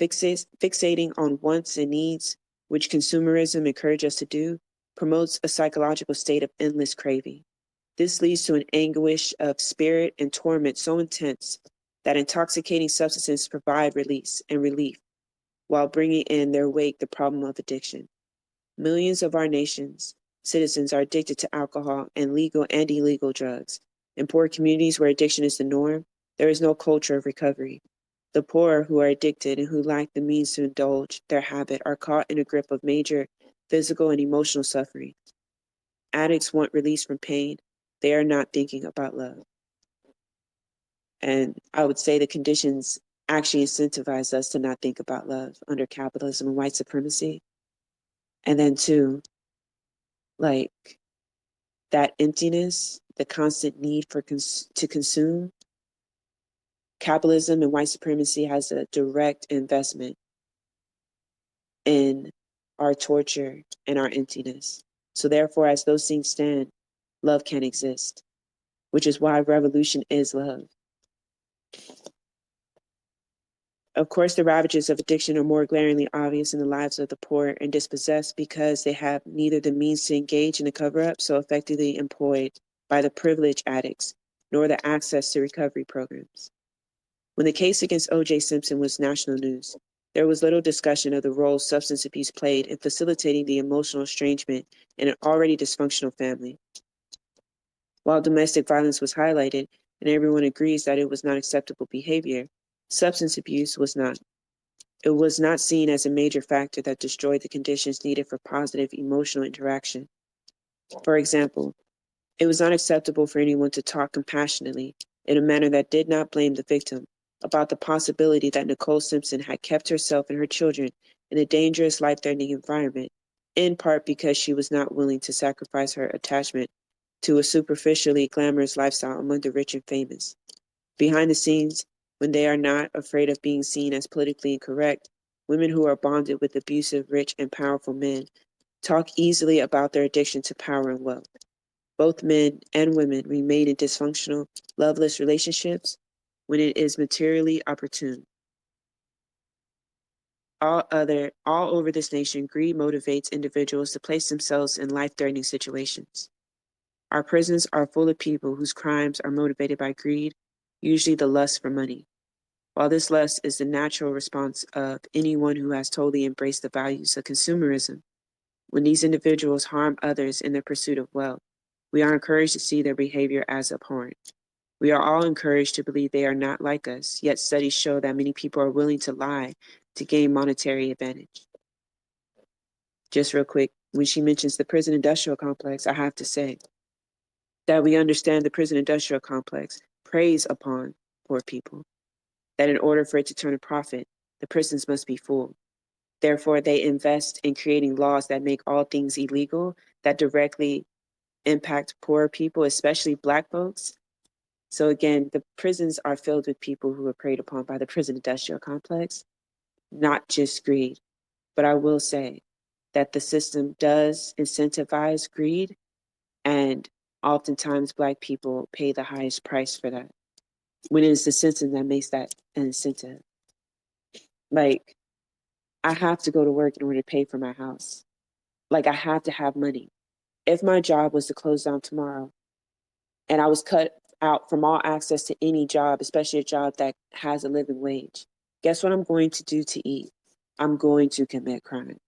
Fixating on wants and needs, which consumerism encourages us to do, promotes a psychological state of endless craving. This leads to an anguish of spirit and torment so intense that intoxicating substances provide release and relief while bringing in their wake the problem of addiction. Millions of our nation's citizens are addicted to alcohol and legal and illegal drugs. In poor communities where addiction is the norm, there is no culture of recovery. The poor who are addicted and who lack the means to indulge their habit are caught in a grip of major physical and emotional suffering. Addicts want release from pain. They are not thinking about love. And I would say the conditions actually incentivize us to not think about love under capitalism and white supremacy. And then two, like that emptiness, the constant need to consume. Capitalism and white supremacy has a direct investment in our torture and our emptiness. So therefore, as those things stand, love can't exist, which is why revolution is love. Of course, the ravages of addiction are more glaringly obvious in the lives of the poor and dispossessed because they have neither the means to engage in the cover-up so effectively employed by the privileged addicts, nor the access to recovery programs. When the case against O.J. Simpson was national news, there was little discussion of the role substance abuse played in facilitating the emotional estrangement in an already dysfunctional family. While domestic violence was highlighted, and everyone agrees that it was not acceptable behavior, Substance abuse was not. It was not seen as a major factor that destroyed the conditions needed for positive emotional interaction. For example, it was unacceptable for anyone to talk compassionately, in a manner that did not blame the victim, about the possibility that Nicole Simpson had kept herself and her children in a dangerous, life-threatening environment, in part because she was not willing to sacrifice her attachment to a superficially glamorous lifestyle among the rich and famous. Behind the scenes, when they are not afraid of being seen as politically incorrect, women who are bonded with abusive, rich, and powerful men talk easily about their addiction to power and wealth. Both men and women remain in dysfunctional, loveless relationships when it is materially opportune. All over this nation, greed motivates individuals to place themselves in life-threatening situations. Our prisons are full of people whose crimes are motivated by greed, usually the lust for money. While this lust is the natural response of anyone who has totally embraced the values of consumerism, when these individuals harm others in their pursuit of wealth, we are encouraged to see their behavior as abhorrent. We are all encouraged to believe they are not like us, yet studies show that many people are willing to lie to gain monetary advantage. Just real quick, when she mentions the prison industrial complex, I have to say that we understand the prison industrial complex preys upon poor people, that in order for it to turn a profit, the prisons must be full. Therefore, they invest in creating laws that make all things illegal that directly impact poor people, especially Black folks. So again, the prisons are filled with people who are preyed upon by the prison industrial complex, not just greed. But I will say that the system does incentivize greed, and oftentimes Black people pay the highest price for that, when it is the system that makes that an incentive. Like, I have to go to work in order to pay for my house. Like, I have to have money. If my job was to close down tomorrow and I was cut out from all access to any job, especially a job that has a living wage, guess what I'm going to do to eat? I'm going to commit crime.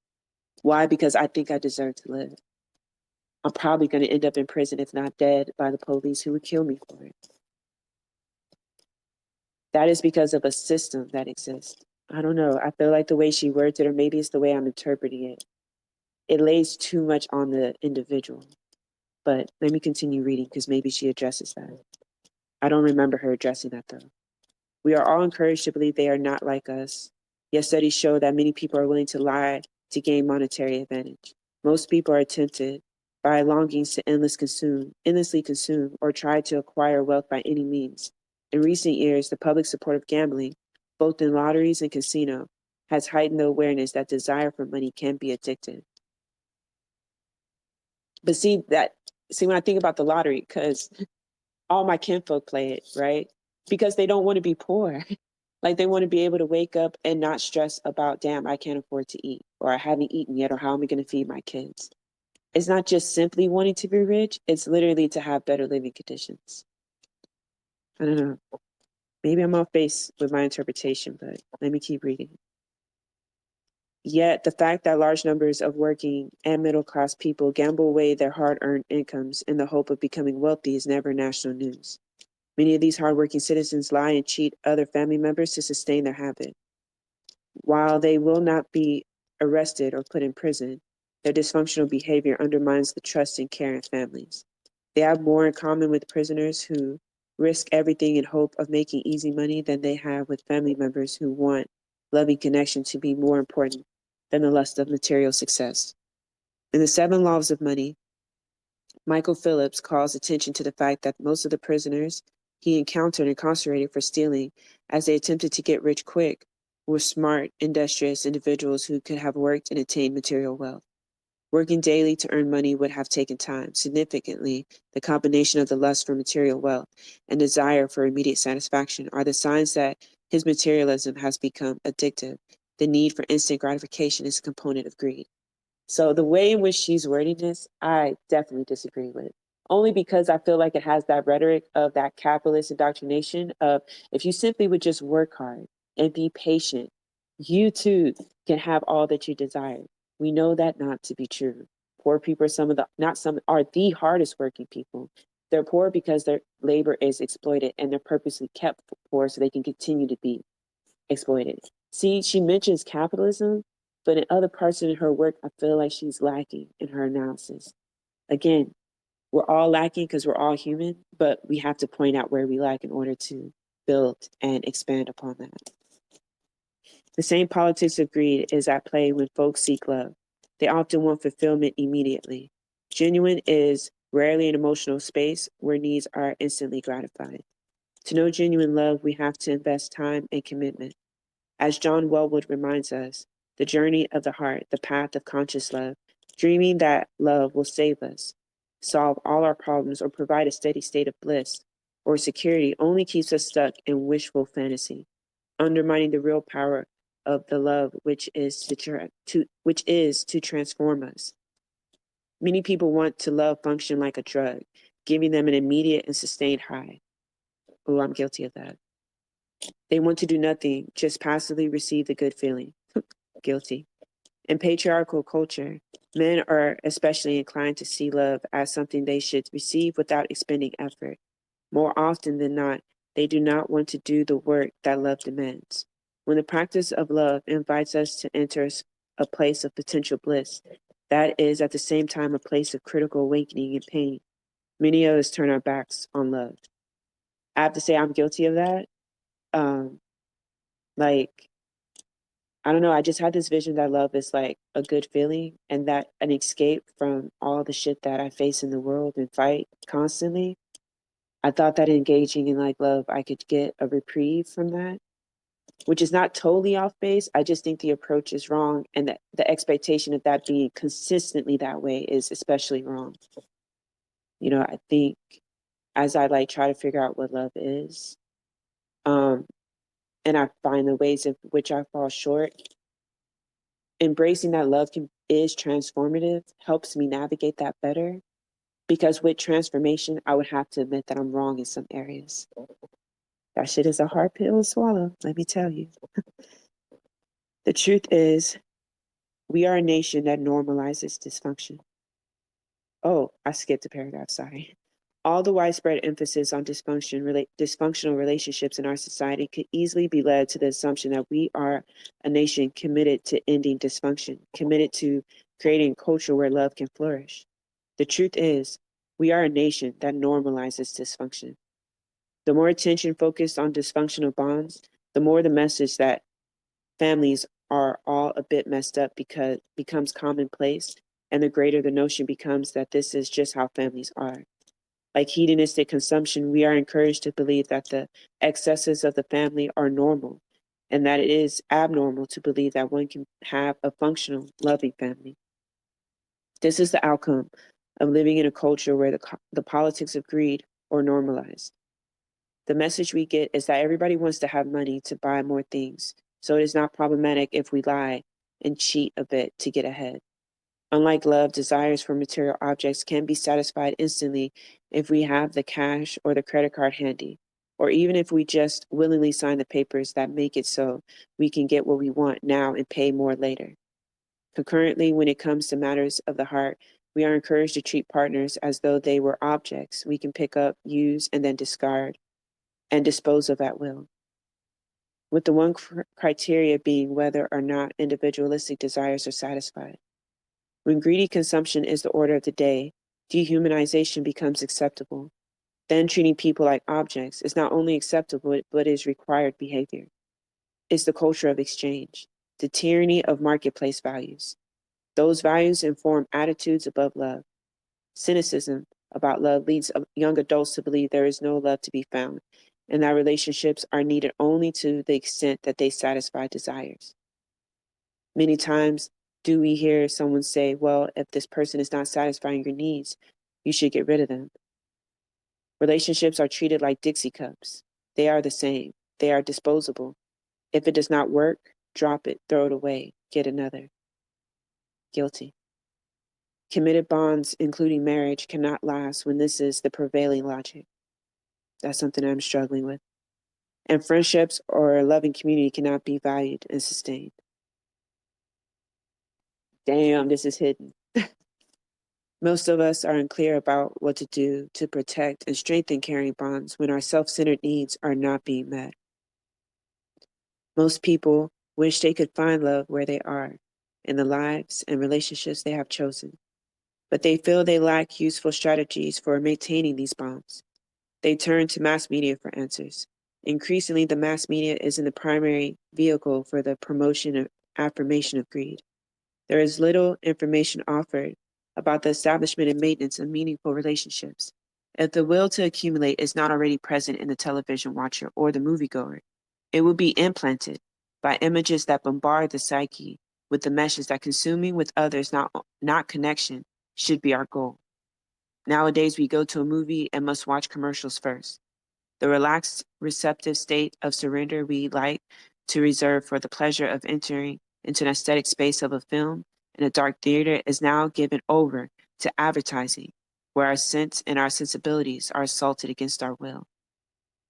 Why? Because I think I deserve to live. I'm probably going to end up in prison, if not dead, by the police who would kill me for it. That is because of a system that exists. I don't know. I feel like the way she words it, or maybe it's the way I'm interpreting it, it lays too much on the individual. But let me continue reading because maybe she addresses that. I don't remember her addressing that though. We are all encouraged to believe they are not like us. Yet studies show that many people are willing to lie to gain monetary advantage. Most people are tempted by longings to endlessly consume, or try to acquire wealth by any means. In recent years, the public support of gambling, both in lotteries and casino, has heightened the awareness that desire for money can be addictive. But see, when I think about the lottery, because all my kinfolk play it, right? Because they don't want to be poor. Like, they want to be able to wake up and not stress about, damn, I can't afford to eat, or I haven't eaten yet, or how am I going to feed my kids? It's not just simply wanting to be rich, it's literally to have better living conditions. I don't know. Maybe I'm off base with my interpretation, but let me keep reading. Yet the fact that large numbers of working and middle-class people gamble away their hard-earned incomes in the hope of becoming wealthy is never national news. Many of these hardworking citizens lie and cheat other family members to sustain their habit. While they will not be arrested or put in prison, their dysfunctional behavior undermines the trust and care in families. They have more in common with prisoners who risk everything in hope of making easy money than they have with family members who want loving connection to be more important than the lust of material success. In the 7 Laws of Money, Michael Phillips calls attention to the fact that most of the prisoners he encountered incarcerated for stealing, as they attempted to get rich quick, were smart, industrious individuals who could have worked and attained material wealth. Working daily to earn money would have taken time. Significantly, the combination of the lust for material wealth and desire for immediate satisfaction are the signs that his materialism has become addictive. The need for instant gratification is a component of greed. So the way in which she's wording this, I definitely disagree with. Only because I feel like it has that rhetoric of that capitalist indoctrination of, if you simply would just work hard and be patient, you too can have all that you desire. We know that not to be true. Poor people are the hardest working people. They're poor because their labor is exploited and they're purposely kept poor so they can continue to be. exploited. See, she mentions capitalism, but in other parts of her work, I feel like she's lacking in her analysis. Again, we're all lacking because we're all human, but we have to point out where we lack in order to build and expand upon that. The same politics of greed is at play when folks seek love. They often want fulfillment immediately. Genuine is rarely an emotional space where needs are instantly gratified. To know genuine love, we have to invest time and commitment. As John Wellwood reminds us, the journey of the heart, the path of conscious love, dreaming that love will save us, solve all our problems, or provide a steady state of bliss or security only keeps us stuck in wishful fantasy, undermining the real power of the love which is to transform us. Many people want to love function like a drug, giving them an immediate and sustained high. Oh, I'm guilty of that. They want to do nothing, just passively receive the good feeling. Guilty. In patriarchal culture, men are especially inclined to see love as something they should receive without expending effort. More often than not, they do not want to do the work that love demands. When the practice of love invites us to enter a place of potential bliss, that is at the same time a place of critical awakening and pain. Many of us turn our backs on love. I have to say I'm guilty of that. Like, I don't know, I just had this vision that love is like a good feeling and that an escape from all the shit that I face in the world and fight constantly. I thought that engaging in like love, I could get a reprieve from that, which is not totally off base. I just think the approach is wrong. And the expectation of that being consistently that way is especially wrong. You know, I think as I like try to figure out what love is, and I find the ways in which I fall short, embracing that love is transformative helps me navigate that better. Because with transformation, I would have to admit that I'm wrong in some areas. That shit is a hard pill to swallow, let me tell you. The truth is, we are a nation that normalizes dysfunction. Oh, I skipped a paragraph, sorry. All the widespread emphasis on dysfunctional relationships in our society could easily be led to the assumption that we are a nation committed to ending dysfunction, committed to creating a culture where love can flourish. The truth is, we are a nation that normalizes dysfunction. The more attention focused on dysfunctional bonds, the more the message that families are all a bit messed up because becomes commonplace, and the greater the notion becomes that this is just how families are. Like hedonistic consumption, we are encouraged to believe that the excesses of the family are normal, and that it is abnormal to believe that one can have a functional, loving family. This is the outcome of living in a culture where the politics of greed are normalized. The message we get is that everybody wants to have money to buy more things, so it is not problematic if we lie and cheat a bit to get ahead. Unlike love, desires for material objects can be satisfied instantly if we have the cash or the credit card handy, or even if we just willingly sign the papers that make it so we can get what we want now and pay more later. Concurrently, when it comes to matters of the heart, we are encouraged to treat partners as though they were objects we can pick up, use, and then discard and dispose of at will. With the one criteria being whether or not individualistic desires are satisfied. When greedy consumption is the order of the day, dehumanization becomes acceptable. Then treating people like objects is not only acceptable, but is required behavior. It's the culture of exchange, the tyranny of marketplace values. Those values inform attitudes above love. Cynicism about love leads young adults to believe there is no love to be found, and that relationships are needed only to the extent that they satisfy desires. Many times do we hear someone say, well, if this person is not satisfying your needs, you should get rid of them. Relationships are treated like Dixie cups. They are the same. They are disposable. If it does not work, drop it, throw it away, get another. Guilty. Committed bonds, including marriage, cannot last when this is the prevailing logic. That's something I'm struggling with. And friendships or a loving community cannot be valued and sustained. Damn, this is hidden. Most of us are unclear about what to do to protect and strengthen caring bonds when our self-centered needs are not being met. Most people wish they could find love where they are, in the lives and relationships they have chosen, but they feel they lack useful strategies for maintaining these bonds. They turn to mass media for answers. Increasingly, the mass media is in the primary vehicle for the promotion and affirmation of greed. There is little information offered about the establishment and maintenance of meaningful relationships. If the will to accumulate is not already present in the television watcher or the moviegoer, it will be implanted by images that bombard the psyche with the message that consuming with others, not connection, should be our goal. Nowadays, we go to a movie and must watch commercials first. The relaxed, receptive state of surrender we like to reserve for the pleasure of entering into an aesthetic space of a film in a dark theater is now given over to advertising, where our sense and our sensibilities are assaulted against our will.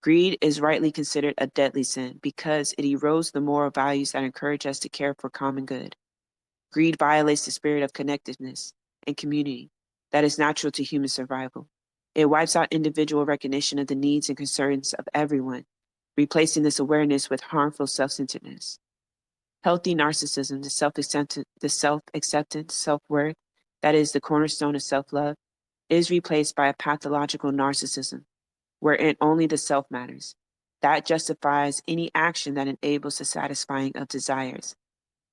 Greed is rightly considered a deadly sin because it erodes the moral values that encourage us to care for common good. Greed violates the spirit of connectedness and community that is natural to human survival. It wipes out individual recognition of the needs and concerns of everyone, replacing this awareness with harmful self-centeredness. Healthy narcissism, the self-acceptance, self-worth, that is the cornerstone of self-love, is replaced by a pathological narcissism, wherein only the self matters. That justifies any action that enables the satisfying of desires.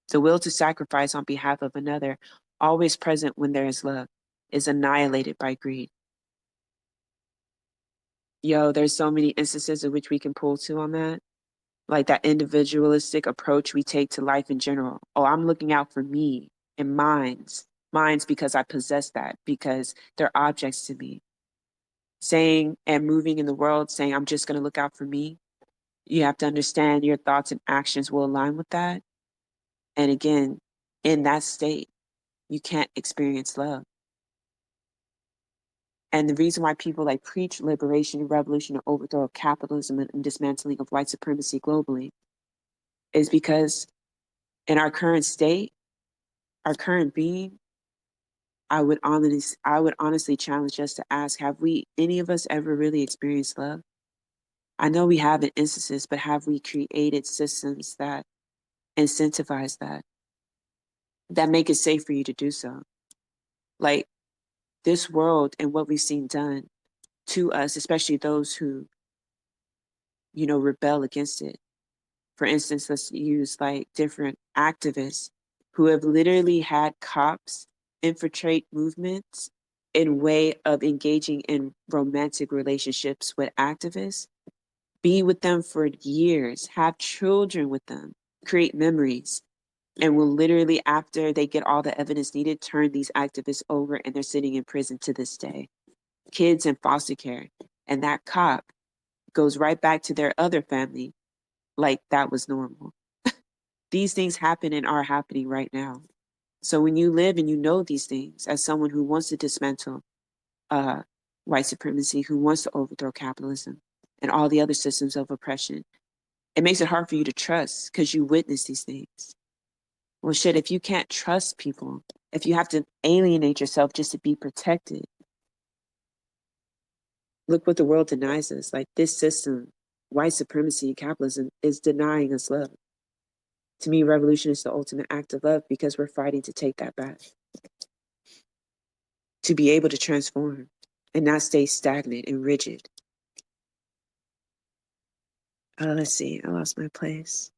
The will to sacrifice on behalf of another, always present when there is love, is annihilated by greed. There's so many instances in which we can pull to on that. Like that individualistic approach we take to life in general. Oh, I'm looking out for me and mine's. Mine's because I possess that, because they're objects to me. Saying and moving in the world, saying, I'm just going to look out for me. You have to understand your thoughts and actions will align with that. And again, in that state, you can't experience love. And the reason why people like preach liberation, revolution, or overthrow of capitalism and dismantling of white supremacy globally is because in our current state, our current being, I would honestly challenge us to ask, have we, any of us, ever really experienced love? I know we have in instances, but have we created systems that incentivize that make it safe for you to do so? Like this world and what we've seen done to us, especially those who, rebel against it. For instance, let's use like different activists who have literally had cops infiltrate movements in way of engaging in romantic relationships with activists, be with them for years, have children with them, create memories, and will literally, after they get all the evidence needed, turn these activists over and they're sitting in prison to this day. Kids in foster care. And that cop goes right back to their other family like that was normal. These things happen and are happening right now. So when you live and you know these things, as someone who wants to dismantle white supremacy, who wants to overthrow capitalism and all the other systems of oppression, it makes it hard for you to trust because you witness these things. Well, shit, if you can't trust people, if you have to alienate yourself just to be protected, look what the world denies us. Like this system, white supremacy and capitalism, is denying us love. To me, revolution is the ultimate act of love because we're fighting to take that back. To be able to transform and not stay stagnant and rigid. Let's see, I lost my place.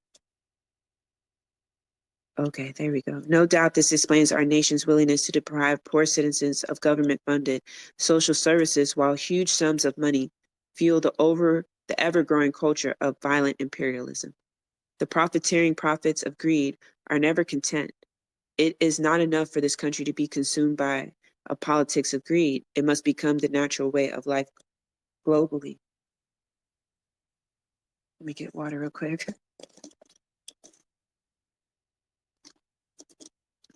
Okay, there we go. No doubt this explains our nation's willingness to deprive poor citizens of government-funded social services while huge sums of money fuel the ever-growing culture of violent imperialism. The profiteering prophets of greed are never content. It is not enough for this country to be consumed by a politics of greed. It must become the natural way of life globally. Let me get water real quick.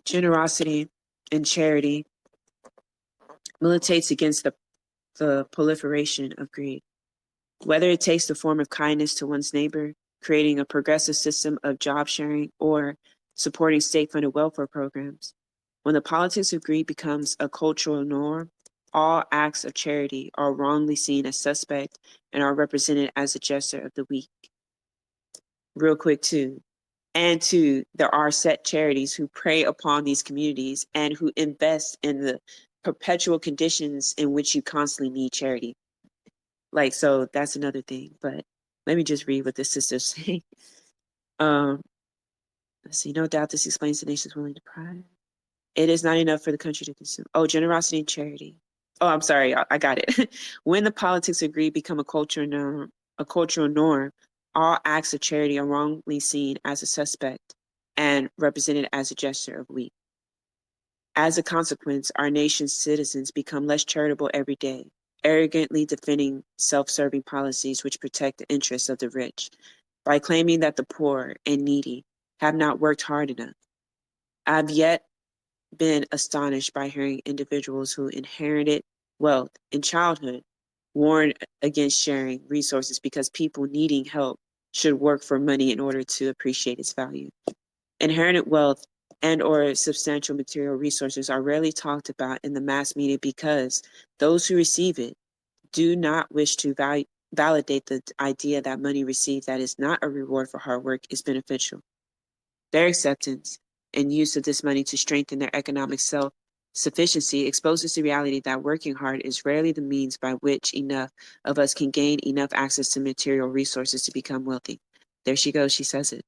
Generosity and charity militates against the proliferation of greed. Whether it takes the form of kindness to one's neighbor, creating a progressive system of job sharing, or supporting state-funded welfare programs, when the politics of greed becomes a cultural norm, all acts of charity are wrongly seen as suspect and are represented as a gesture of the weak. real quick too. And two, there are set charities who prey upon these communities and who invest in the perpetual conditions in which you constantly need charity. Like, so that's another thing. But let me just read what the sister's saying. Um, let's see. No doubt this explains the nation's willing to pride. It is not enough for the country to consume. Oh, generosity and charity. Oh, I'm sorry. I got it. When the politics of greed become a cultural norm, all acts of charity are wrongly seen as a suspect and represented as a gesture of weak. As a consequence, our nation's citizens become less charitable every day, arrogantly defending self-serving policies which protect the interests of the rich by claiming that the poor and needy have not worked hard enough. I've yet been astonished by hearing individuals who inherited wealth in childhood warn against sharing resources because people needing help should work for money in order to appreciate its value. Inherited wealth and or substantial material resources are rarely talked about in the mass media because those who receive it do not wish to validate the idea that money received that is not a reward for hard work is beneficial. Their acceptance and use of this money to strengthen their economic self-sufficiency exposes the reality that working hard is rarely the means by which enough of us can gain enough access to material resources to become wealthy. There she goes, she says it.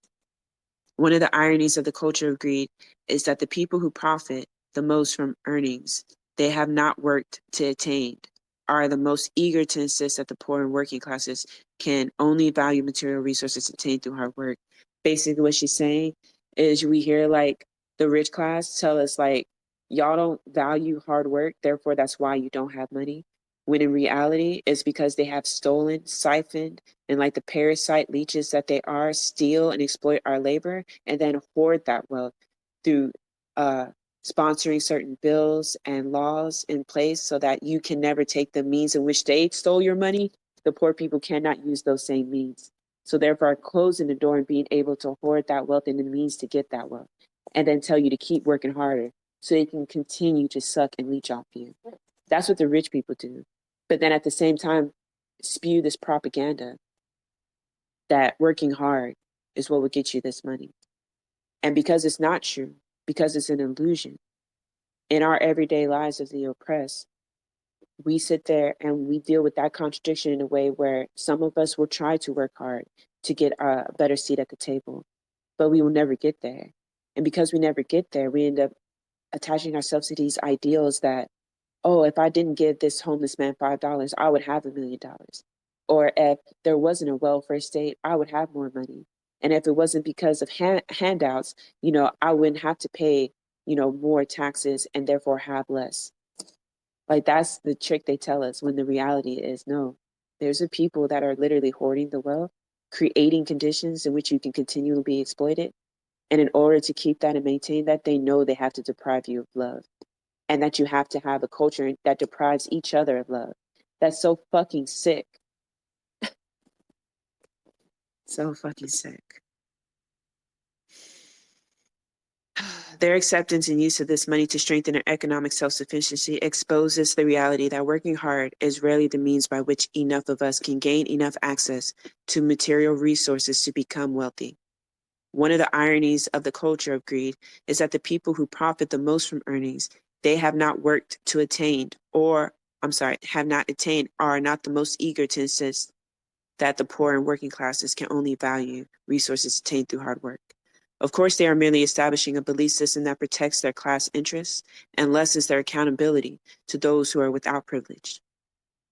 One of the ironies of the culture of greed is that the people who profit the most from earnings they have not worked to attain are the most eager to insist that the poor and working classes can only value material resources obtained through hard work. Basically, what she's saying is we hear like the rich class tell us like, y'all don't value hard work, therefore that's why you don't have money. When in reality, it's because they have stolen, siphoned, and like the parasite leeches that they are, steal and exploit our labor and then hoard that wealth through sponsoring certain bills and laws in place so that you can never take the means in which they stole your money. The poor people cannot use those same means. So therefore, closing the door and being able to hoard that wealth and the means to get that wealth, and then tell you to keep working harder so they can continue to suck and leech off you. That's what the rich people do. But then at the same time, spew this propaganda that working hard is what will get you this money. And because it's not true, because it's an illusion, in our everyday lives of the oppressed, we sit there and we deal with that contradiction in a way where some of us will try to work hard to get a better seat at the table, but we will never get there. And because we never get there, we end up attaching ourselves to these ideals that, oh, if I didn't give this homeless man $5, I would have $1,000,000. Or if there wasn't a welfare state, I would have more money. And if it wasn't because of handouts, I wouldn't have to pay, more taxes and therefore have less. Like that's the trick they tell us when the reality is no, there's a people that are literally hoarding the wealth, creating conditions in which you can continually be exploited. And in order to keep that and maintain that, they know they have to deprive you of love and that you have to have a culture that deprives each other of love. That's so fucking sick. So fucking sick. Their acceptance and use of this money to strengthen their economic self-sufficiency exposes the reality that working hard is rarely the means by which enough of us can gain enough access to material resources to become wealthy. One of the ironies of the culture of greed is that the people who profit the most from earnings they have not worked to attain, have not attained, are not the most eager to insist that the poor and working classes can only value resources attained through hard work. Of course, they are merely establishing a belief system that protects their class interests and lessens their accountability to those who are without privilege.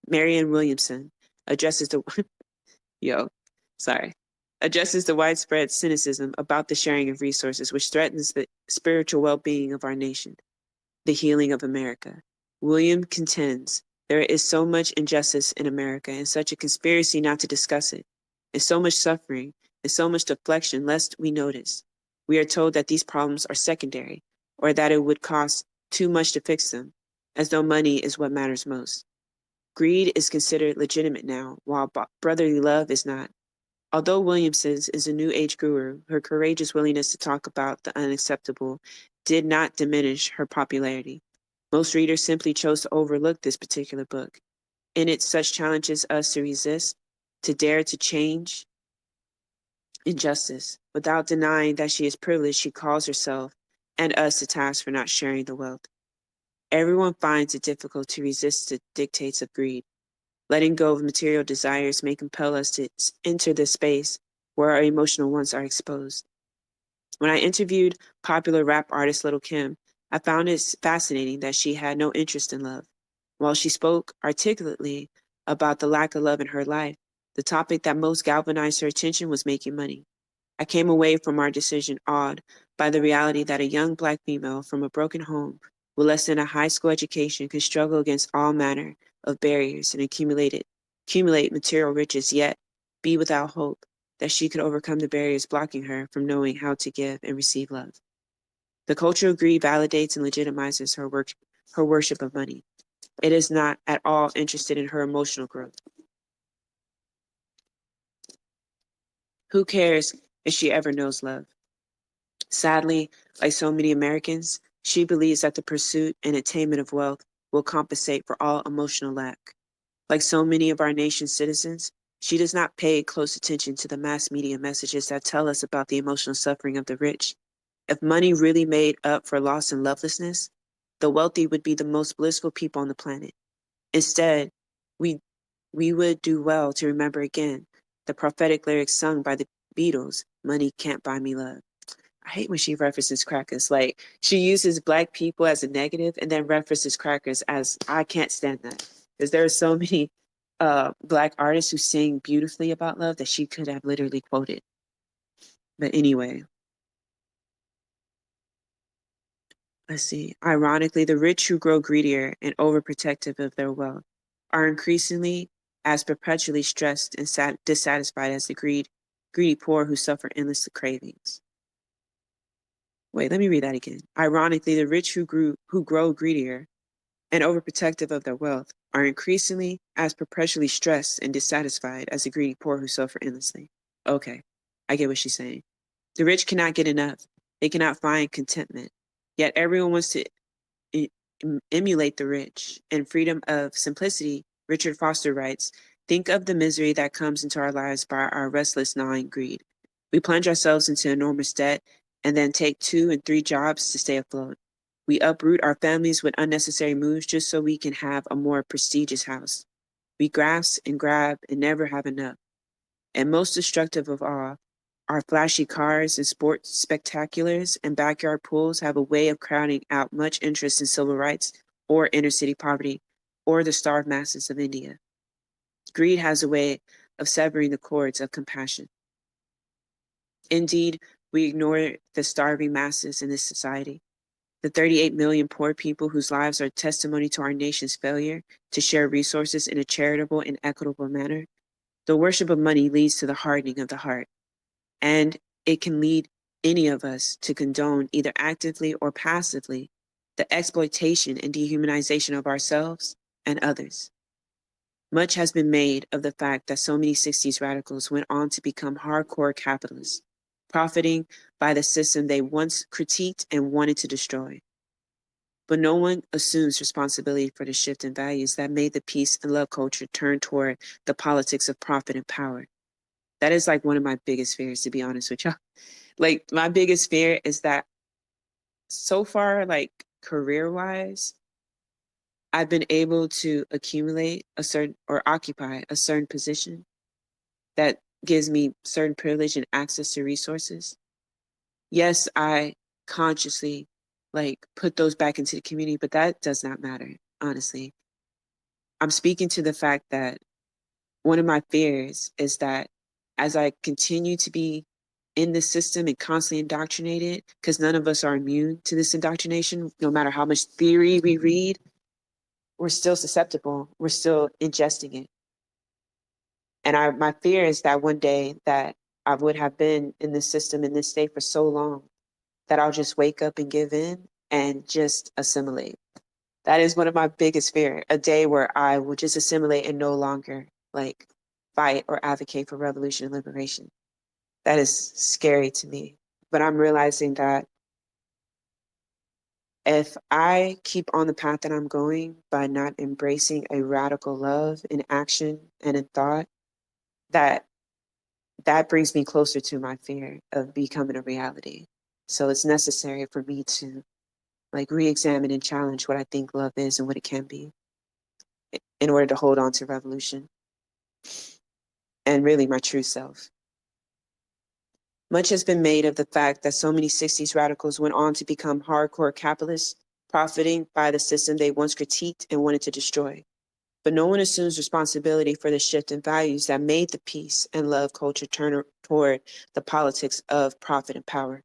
Marianne Williamson addresses the addresses the widespread cynicism about the sharing of resources, which threatens the spiritual well-being of our nation, the healing of America. William contends there is so much injustice in America and such a conspiracy not to discuss it, and so much suffering and so much deflection lest we notice. We are told that these problems are secondary or that it would cost too much to fix them, as though money is what matters most. Greed is considered legitimate now, while brotherly love is not. Although Williamson is a New Age guru, her courageous willingness to talk about the unacceptable did not diminish her popularity. Most readers simply chose to overlook this particular book. In it, such challenges us to resist, to dare to change, injustice. Without denying that she is privileged, she calls herself and us to task for not sharing the wealth. Everyone finds it difficult to resist the dictates of greed. Letting go of material desires may compel us to enter this space where our emotional wants are exposed. When I interviewed popular rap artist Little Kim, I found it fascinating that she had no interest in love. While she spoke articulately about the lack of love in her life, the topic that most galvanized her attention was making money. I came away from our decision awed by the reality that a young Black female from a broken home with less than a high school education could struggle against all manner of barriers and accumulate material riches, yet be without hope that she could overcome the barriers blocking her from knowing how to give and receive love. The culture of greed validates and legitimizes her worship of money. It is not at all interested in her emotional growth. Who cares if she ever knows love? Sadly, like so many Americans, she believes that the pursuit and attainment of wealth will compensate for all emotional lack. Like so many of our nation's citizens, she does not pay close attention to the mass media messages that tell us about the emotional suffering of the rich. If money really made up for loss and lovelessness, the wealthy would be the most blissful people on the planet. Instead, we we would do well to remember again the prophetic lyrics sung by the Beatles, "Money can't buy me love." I hate when she references crackers. Like she uses Black people as a negative and then references crackers as I can't stand that. Because there are so many Black artists who sing beautifully about love that she could have literally quoted. But anyway, let's see. Ironically, the rich who grow greedier and overprotective of their wealth are increasingly as perpetually stressed and dissatisfied as the greedy poor who suffer endless cravings. Wait, let me read that again. Ironically, the rich who grow greedier and overprotective of their wealth are increasingly as perpetually stressed and dissatisfied as the greedy poor who suffer endlessly. Okay, I get what she's saying. The rich cannot get enough. They cannot find contentment. Yet everyone wants to e- emulate the rich. In Freedom of Simplicity, Richard Foster writes, think of the misery that comes into our lives by our restless gnawing greed. We plunge ourselves into enormous debt and then take 2 and 3 jobs to stay afloat. We uproot our families with unnecessary moves just so we can have a more prestigious house. We grasp and grab and never have enough. And most destructive of all, our flashy cars and sports spectaculars and backyard pools have a way of crowding out much interest in civil rights or inner city poverty or the starved masses of India. Greed has a way of severing the cords of compassion. Indeed, we ignore the starving masses in this society, the 38 million poor people whose lives are testimony to our nation's failure to share resources in a charitable and equitable manner. The worship of money leads to the hardening of the heart, and it can lead any of us to condone, either actively or passively, the exploitation and dehumanization of ourselves and others. Much has been made of the fact that so many 60s radicals went on to become hardcore capitalists, profiting by the system they once critiqued and wanted to destroy. But no one assumes responsibility for the shift in values that made the peace and love culture turn toward the politics of profit and power. That is like one of my biggest fears, to be honest with y'all. Like my biggest fear is that so far, like career wise, I've been able to accumulate a certain or occupy a certain position that gives me certain privilege and access to resources. Yes, I consciously like put those back into the community, but that does not matter, honestly. I'm speaking to the fact that one of my fears is that as I continue to be in the system and constantly indoctrinated, because none of us are immune to this indoctrination, no matter how much theory we read, we're still susceptible. We're still ingesting it. And my fear is that one day that I would have been in this system, in this state for so long, that I'll just wake up and give in and just assimilate. That is one of my biggest fear, a day where I will just assimilate and no longer like fight or advocate for revolution and liberation. That is scary to me. But I'm realizing that if I keep on the path that I'm going by not embracing a radical love in action and in thought, that that brings me closer to my fear of becoming a reality. So it's necessary for me to like re-examine and challenge what I think love is and what it can be in order to hold on to revolution and really my true self. Much has been made of the fact that so many 60s radicals went on to become hardcore capitalists, profiting by the system they once critiqued and wanted to destroy. But no one assumes responsibility for the shift in values that made the peace and love culture turn toward the politics of profit and power.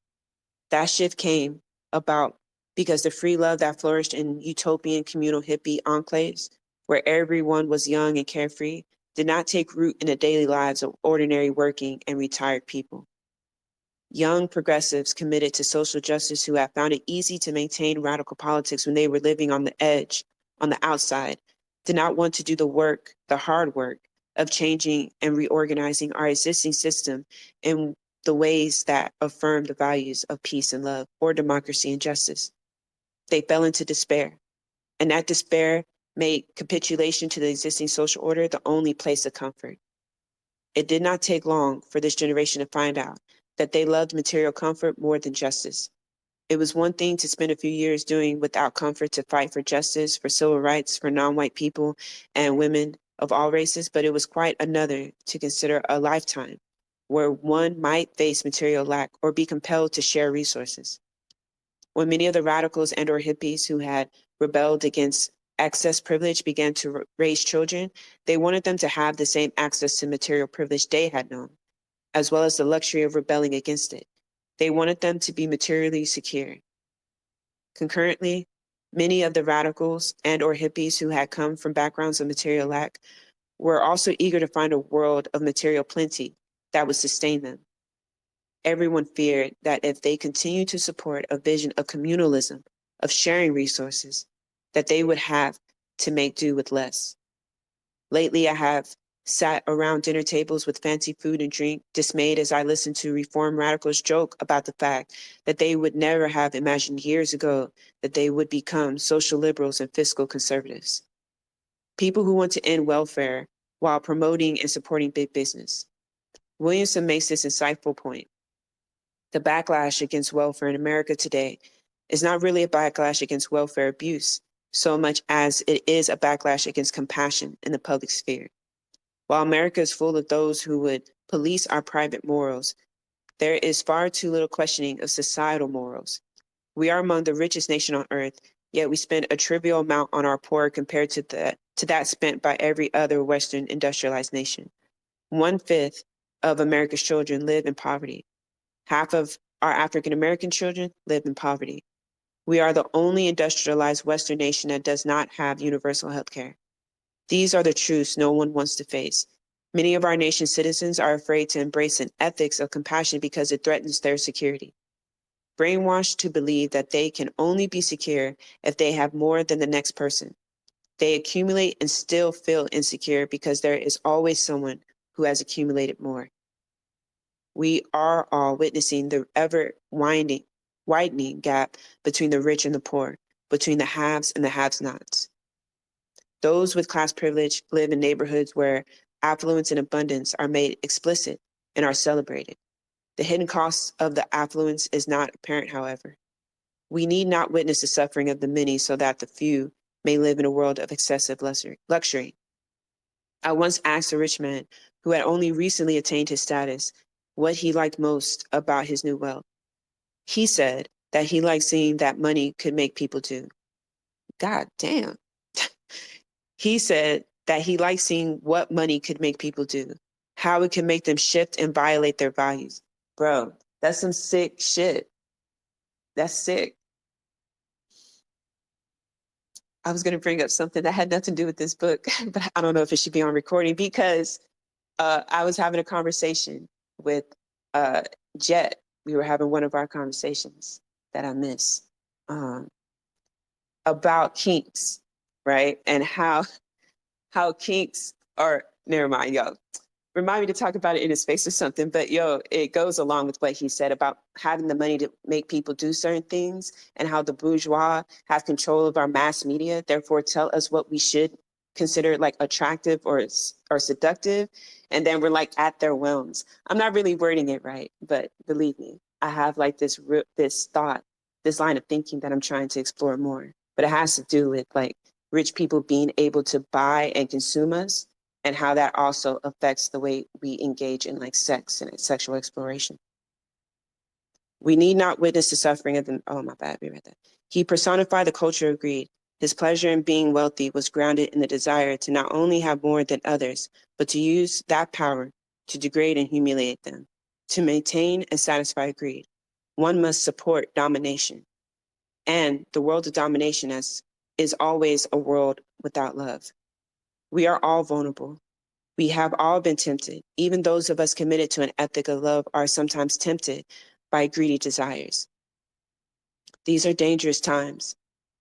That shift came about because the free love that flourished in utopian communal hippie enclaves, where everyone was young and carefree, did not take root in the daily lives of ordinary working and retired people. Young progressives committed to social justice who had found it easy to maintain radical politics when they were living on the edge, on the outside, did not want to do the work, the hard work, of changing and reorganizing our existing system in the ways that affirm the values of peace and love or democracy and justice. They fell into despair, and that despair made capitulation to the existing social order the only place of comfort. It did not take long for this generation to find out that they loved material comfort more than justice. It was one thing to spend a few years doing without comfort to fight for justice, for civil rights, for non-white people and women of all races, but it was quite another to consider a lifetime where one might face material lack or be compelled to share resources. When many of the radicals and or hippies who had rebelled against excess privilege began to raise children, they wanted them to have the same access to material privilege they had known, as well as the luxury of rebelling against it. They wanted them to be materially secure. Concurrently, many of the radicals and or hippies who had come from backgrounds of material lack were also eager to find a world of material plenty that would sustain them. Everyone feared that if they continued to support a vision of communalism, of sharing resources, that they would have to make do with less. Lately, I have sat around dinner tables with fancy food and drink, dismayed as I listened to reform radicals joke about the fact that they would never have imagined years ago that they would become social liberals and fiscal conservatives. People who want to end welfare while promoting and supporting big business. Williamson makes this insightful point. The backlash against welfare in America today is not really a backlash against welfare abuse, so much as it is a backlash against compassion in the public sphere. While America is full of those who would police our private morals, there is far too little questioning of societal morals. We are among the richest nation on earth, yet we spend a trivial amount on our poor compared to that spent by every other Western industrialized nation. 1/5 of America's children live in poverty. Half of our African American children live in poverty. We are the only industrialized Western nation that does not have universal health care. These are the truths no one wants to face. Many of our nation's citizens are afraid to embrace an ethics of compassion because it threatens their security. Brainwashed to believe that they can only be secure if they have more than the next person. They accumulate and still feel insecure because there is always someone who has accumulated more. We are all witnessing the ever widening gap between the rich and the poor, between the haves and the have-nots. Those with class privilege live in neighborhoods where affluence and abundance are made explicit and are celebrated. The hidden cost of the affluence is not apparent, however. We need not witness the suffering of the many so that the few may live in a world of excessive luxury. I once asked a rich man who had only recently attained his status what he liked most about his new wealth. He said that he liked seeing that money could make people do. God damn. He said that he liked seeing what money could make people do, how it can make them shift and violate their values. Bro, that's some sick shit. That's sick. I was going to bring up something that had nothing to do with this book, but I don't know if it should be on recording because I was having a conversation with Jet. We were having one of our conversations that I miss about kinks, right? And how kinks are, never mind, yo. Remind me to talk about it in a space or something, but yo, it goes along with what he said about having the money to make people do certain things and how the bourgeois have control of our mass media, therefore tell us what we should considered like attractive or seductive, and then we're like at their whims. I'm not really wording it right, but believe me, I have like this thought, this line of thinking that I'm trying to explore more. But it has to do with like rich people being able to buy and consume us, and how that also affects the way we engage in like sex and sexual exploration. We need not witness the suffering of the, oh my bad, we read that. He personified the culture of greed. His pleasure in being wealthy was grounded in the desire to not only have more than others, but to use that power to degrade and humiliate them. To maintain and satisfy greed, one must support domination. And the world of domination is always a world without love. We are all vulnerable. We have all been tempted. Even those of us committed to an ethic of love are sometimes tempted by greedy desires. These are dangerous times.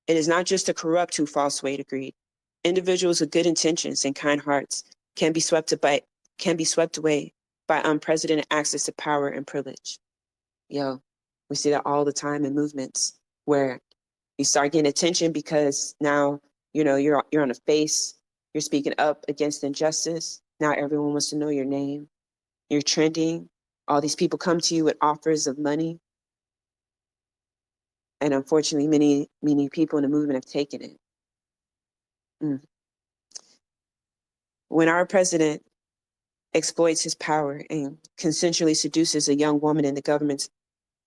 It is not just the corrupt who fall sway to greed. Individuals with good intentions and kind hearts can be swept away by unprecedented access to power and privilege. Yo, we see that all the time in movements where you start getting attention because now, you're on a face, you're speaking up against injustice. Now everyone wants to know your name. You're trending. All these people come to you with offers of money. And unfortunately, many people in the movement have taken it. When our president exploits his power and consensually seduces a young woman in the government's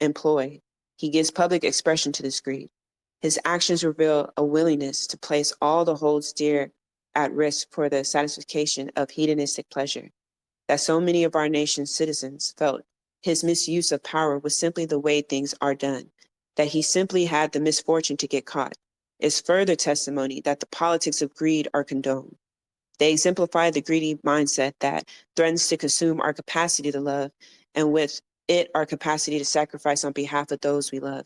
employ, he gives public expression to this greed. His actions reveal a willingness to place all the holds dear at risk for the satisfaction of hedonistic pleasure, that so many of our nation's citizens felt his misuse of power was simply the way things are done, that he simply had the misfortune to get caught, is further testimony that the politics of greed are condoned. They exemplify the greedy mindset that threatens to consume our capacity to love, and with it, our capacity to sacrifice on behalf of those we love.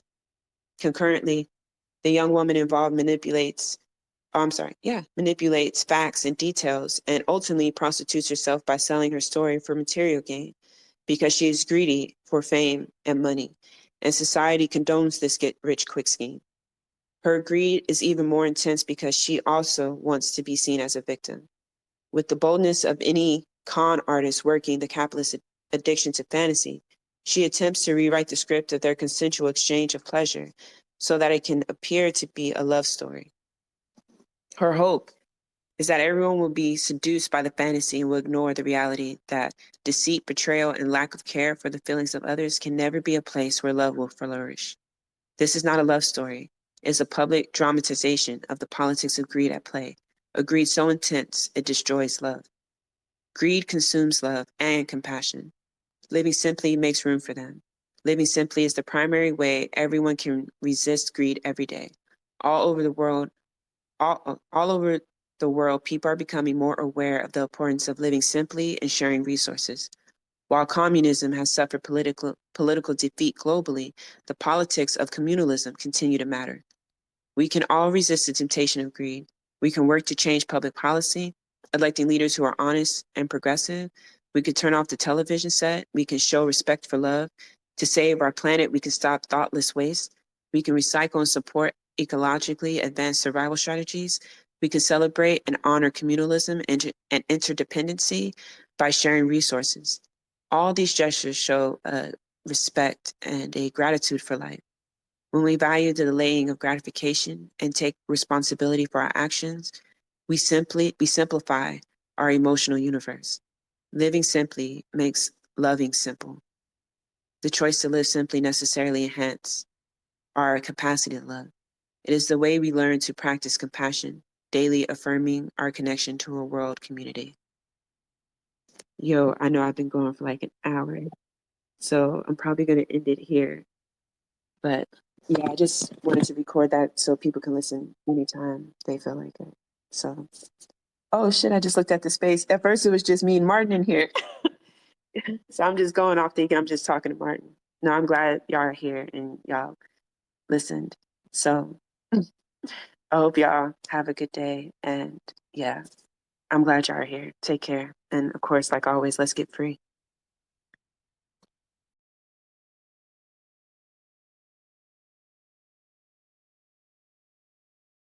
Concurrently, the young woman involved manipulates facts and details, and ultimately prostitutes herself by selling her story for material gain, because she is greedy for fame and money, and society condones this get-rich-quick scheme. Her greed is even more intense because she also wants to be seen as a victim. With the boldness of any con artist working the capitalist addiction to fantasy, she attempts to rewrite the script of their consensual exchange of pleasure so that it can appear to be a love story. Her hope is that everyone will be seduced by the fantasy and will ignore the reality that deceit, betrayal, and lack of care for the feelings of others can never be a place where love will flourish. This is not a love story. It is a public dramatization of the politics of greed at play, a greed so intense it destroys love. Greed consumes love and compassion. Living simply makes room for them. Living simply is the primary way everyone can resist greed every day. All over the world, people are becoming more aware of the importance of living simply and sharing resources. While communism has suffered political defeat globally, the politics of communalism continue to matter. We can all resist the temptation of greed. We can work to change public policy, electing leaders who are honest and progressive. We can turn off the television set. We can show respect for love. To save our planet, we can stop thoughtless waste. We can recycle and support ecologically advanced survival strategies. We can celebrate and honor communalism and interdependency by sharing resources. All these gestures show respect and a gratitude for life. When we value the delaying of gratification and take responsibility for our actions, we simplify our emotional universe. Living simply makes loving simple. The choice to live simply necessarily enhances our capacity to love. It is the way we learn to practice compassion, daily affirming our connection to a world community. Yo, I know I've been going for like an hour, so I'm probably going to end it here. But yeah, I just wanted to record that so people can listen anytime they feel like it. So, oh shit, I just looked at the space. At first it was just me and Martin in here. So I'm just going off thinking I'm just talking to Martin. No, I'm glad y'all are here and y'all listened. So I hope y'all have a good day. And yeah, I'm glad y'all are here. Take care. And of course, like always, let's get free.